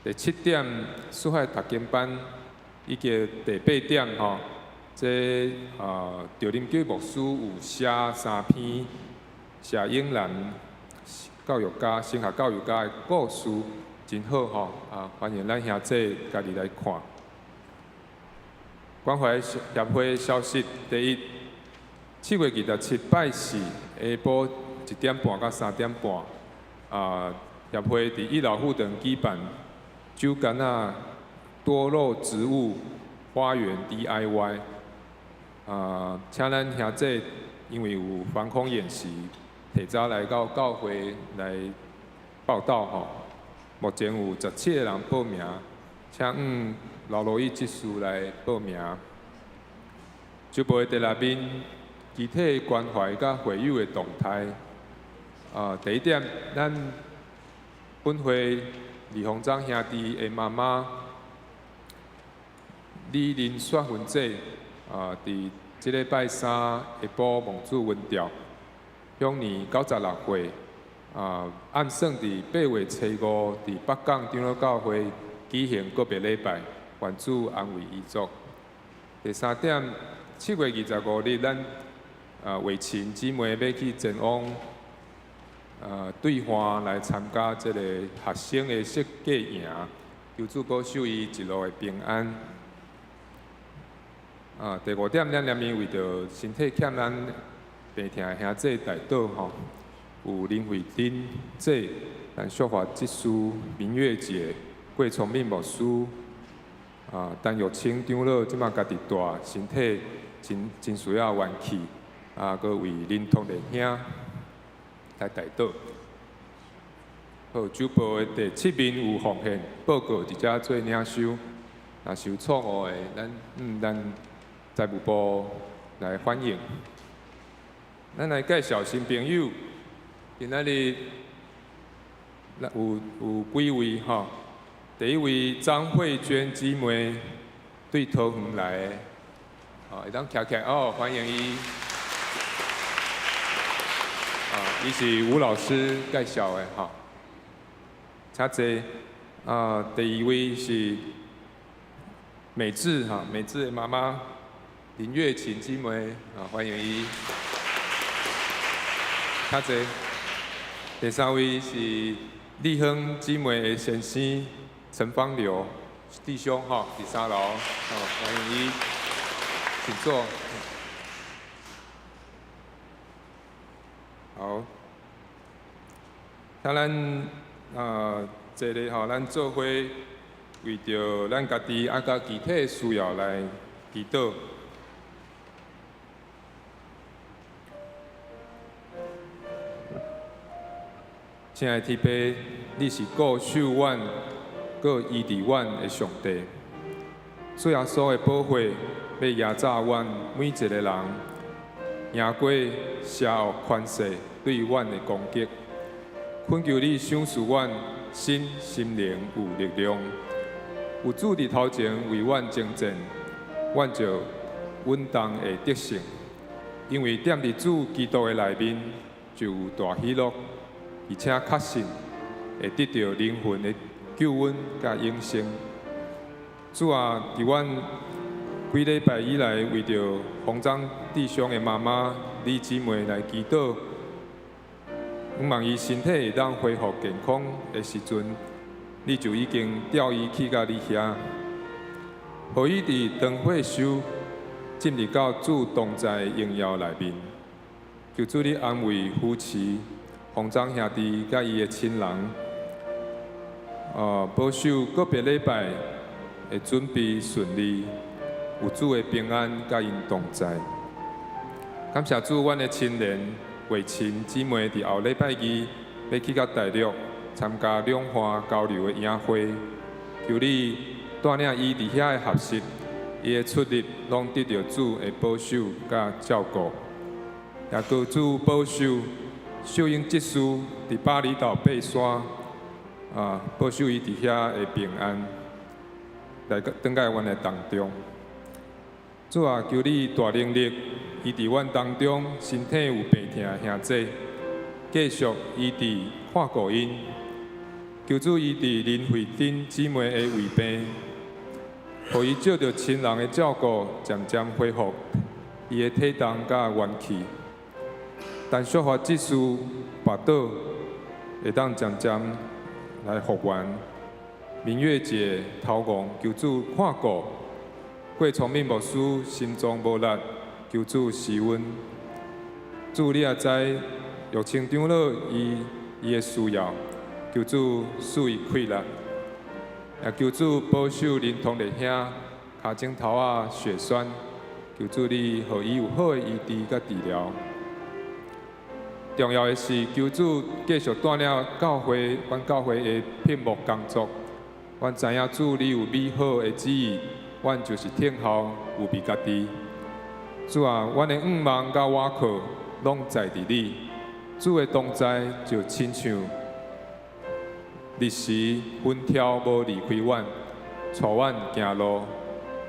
第7点，书海读经班，以及第8点这赵林基牧师有写3篇谢英兰教育家、升学教育家的故事，真好欢迎咱兄弟家己来看。关怀协会消息，第一，7月27拜4下晡1点半到3点半，协会伫1楼副堂举办酒柑多肉植物花园 DIY， 请咱兄弟因为有防空演习，提早来到教会来报道目前有17个人报名，请刘罗伊执事来报名。周报第6面，具体关怀甲会友的动态。第1点，咱本会李鸿章兄弟的妈妈李林雪芬姐，伫即礼拜3下晡蒙主文调，享年96岁。按算伫8月初5，伫北港长老教会举行告别礼拜，愿主安慰遗族。第3点，7月25日，咱卫琴姊妹要去前往对岸来参加这个学生的设计营，求主保守伊一路的平安。第5点，咱连面为着身体欠咱病痛的兄弟代祷有林慧珍姐、咱淑华执事、明月姐、桂聪明牧师、陈玉清长老，即马家己大身体真需要元气，佮为林通的兄来代祷。好，周报的第7面有奉献报告，直接做领收。若是有错误的，咱财务部来反映。咱来介绍新朋友。今仔日有几位第一位张慧娟姊妹对桃园来的，会当徛起来欢迎伊。伊是吴老师介绍的请坐。第二位是美智美智的妈妈林月琴姊妹欢迎伊。请坐。第3位是立亨姊妹的先生陈芳流弟兄第3楼欢迎伊，请坐。好，请咱坐咧咱做伙为着咱家己甲具体的需要来祈祷。亲爱的天父，你是顾守阮、搁医治阮的上帝。主耶稣的保护要压榨阮每一个人，赢过邪恶权势对阮的攻击。恳求你赏赐阮心灵有力量，有主伫头前为阮征战，阮就稳当会得胜。因为踮伫主基督的内面，就有大喜乐。而且确信会得到灵魂的救恩甲永生。主啊，伫阮几礼拜以来，为着洪章弟兄的妈妈李姊妹来祈祷，望伊身体会当恢复健康的时阵，你就已经调伊去到你遐。互伊伫灯火修进入到主同在的荣耀内面。求主你安慰夫妻、洪章兄弟甲伊的亲人，保守个别礼拜会准备顺利，有主的平安甲因同在。感谢主，阮的亲人、卫亲姊妹伫后礼拜二要去到大陆参加两岸交流的营会，求你带领伊伫遐的学习，伊的出入拢得到主的保守甲照顾。也求主保守秀英执事伫巴厘岛爬山，保守伊伫遐的平安，来转到阮的当中。主啊，求你大能力，伊伫阮当中身体有病痛的兄弟，继续医治看顾因。求主医治林慧珍姊妹的胃病，互伊照着亲人的照顾，渐渐恢复伊的体重甲元气。但小华指数跋倒，会当渐渐来复原。明月姐头戆，求主看顾。郭聪明牧师心脏无力，求主施温。主你也知，玉清长老伊的需要，求主赐伊气力。也求主保守林同弟兄骹前头血栓，求主你互伊有好的医治甲治疗。重要的是，求主继续带领教会，阮教会的聘牧工作。阮知影主你有美好的旨意，阮就是听候有比家己。主啊，阮的愿望甲瓦靠拢在伫你。主的同在就亲像日时风挑无离开阮，带阮行路；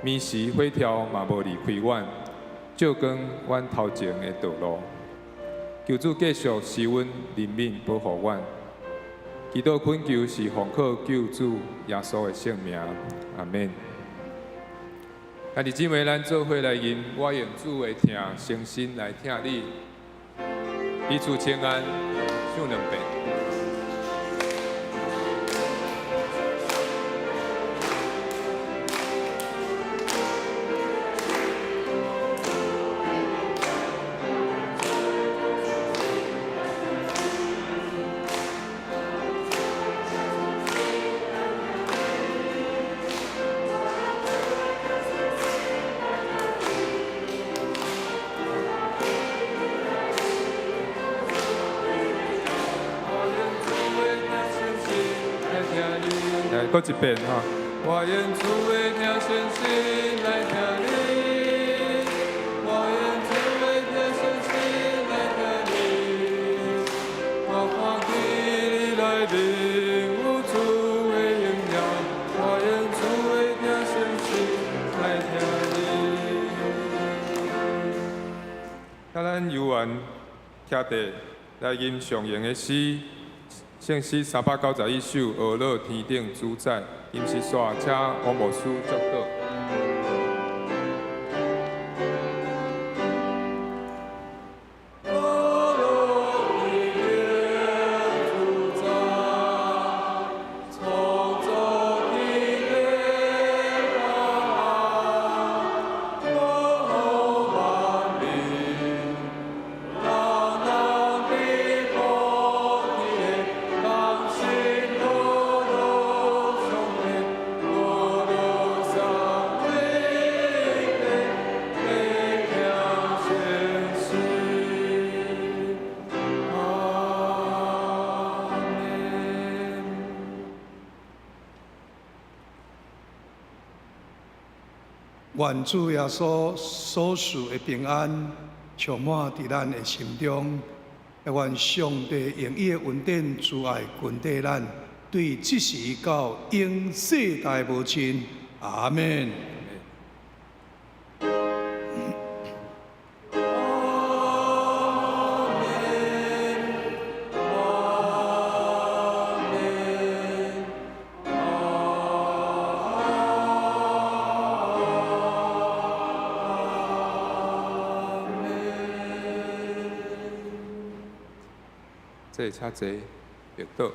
暝时火挑嘛无离开阮，照光阮头前的道路。求主继续施阮怜悯保护阮，祈祷恳求是奉靠救主耶稣的圣名，阿免。兄弟姊妹，咱做伙来吟，我用主的听，诚心来听你，彼此请安，唱两遍。搁一遍哈！我愿主的听先心来听你，我愿主的听先心来听你，我看见你来领有主的荣耀，我愿主的听先心来听你。咱游玩徛地来吟上言的诗。圣诗391首，俄勒天顶主宰，吟诗煞请王牧师作导。愿主耶稣所赐的平安充满伫咱的心中，也愿上帝用伊的恩典慈爱群体咱，对即时到永世代无尽。阿门。这车坐，别倒。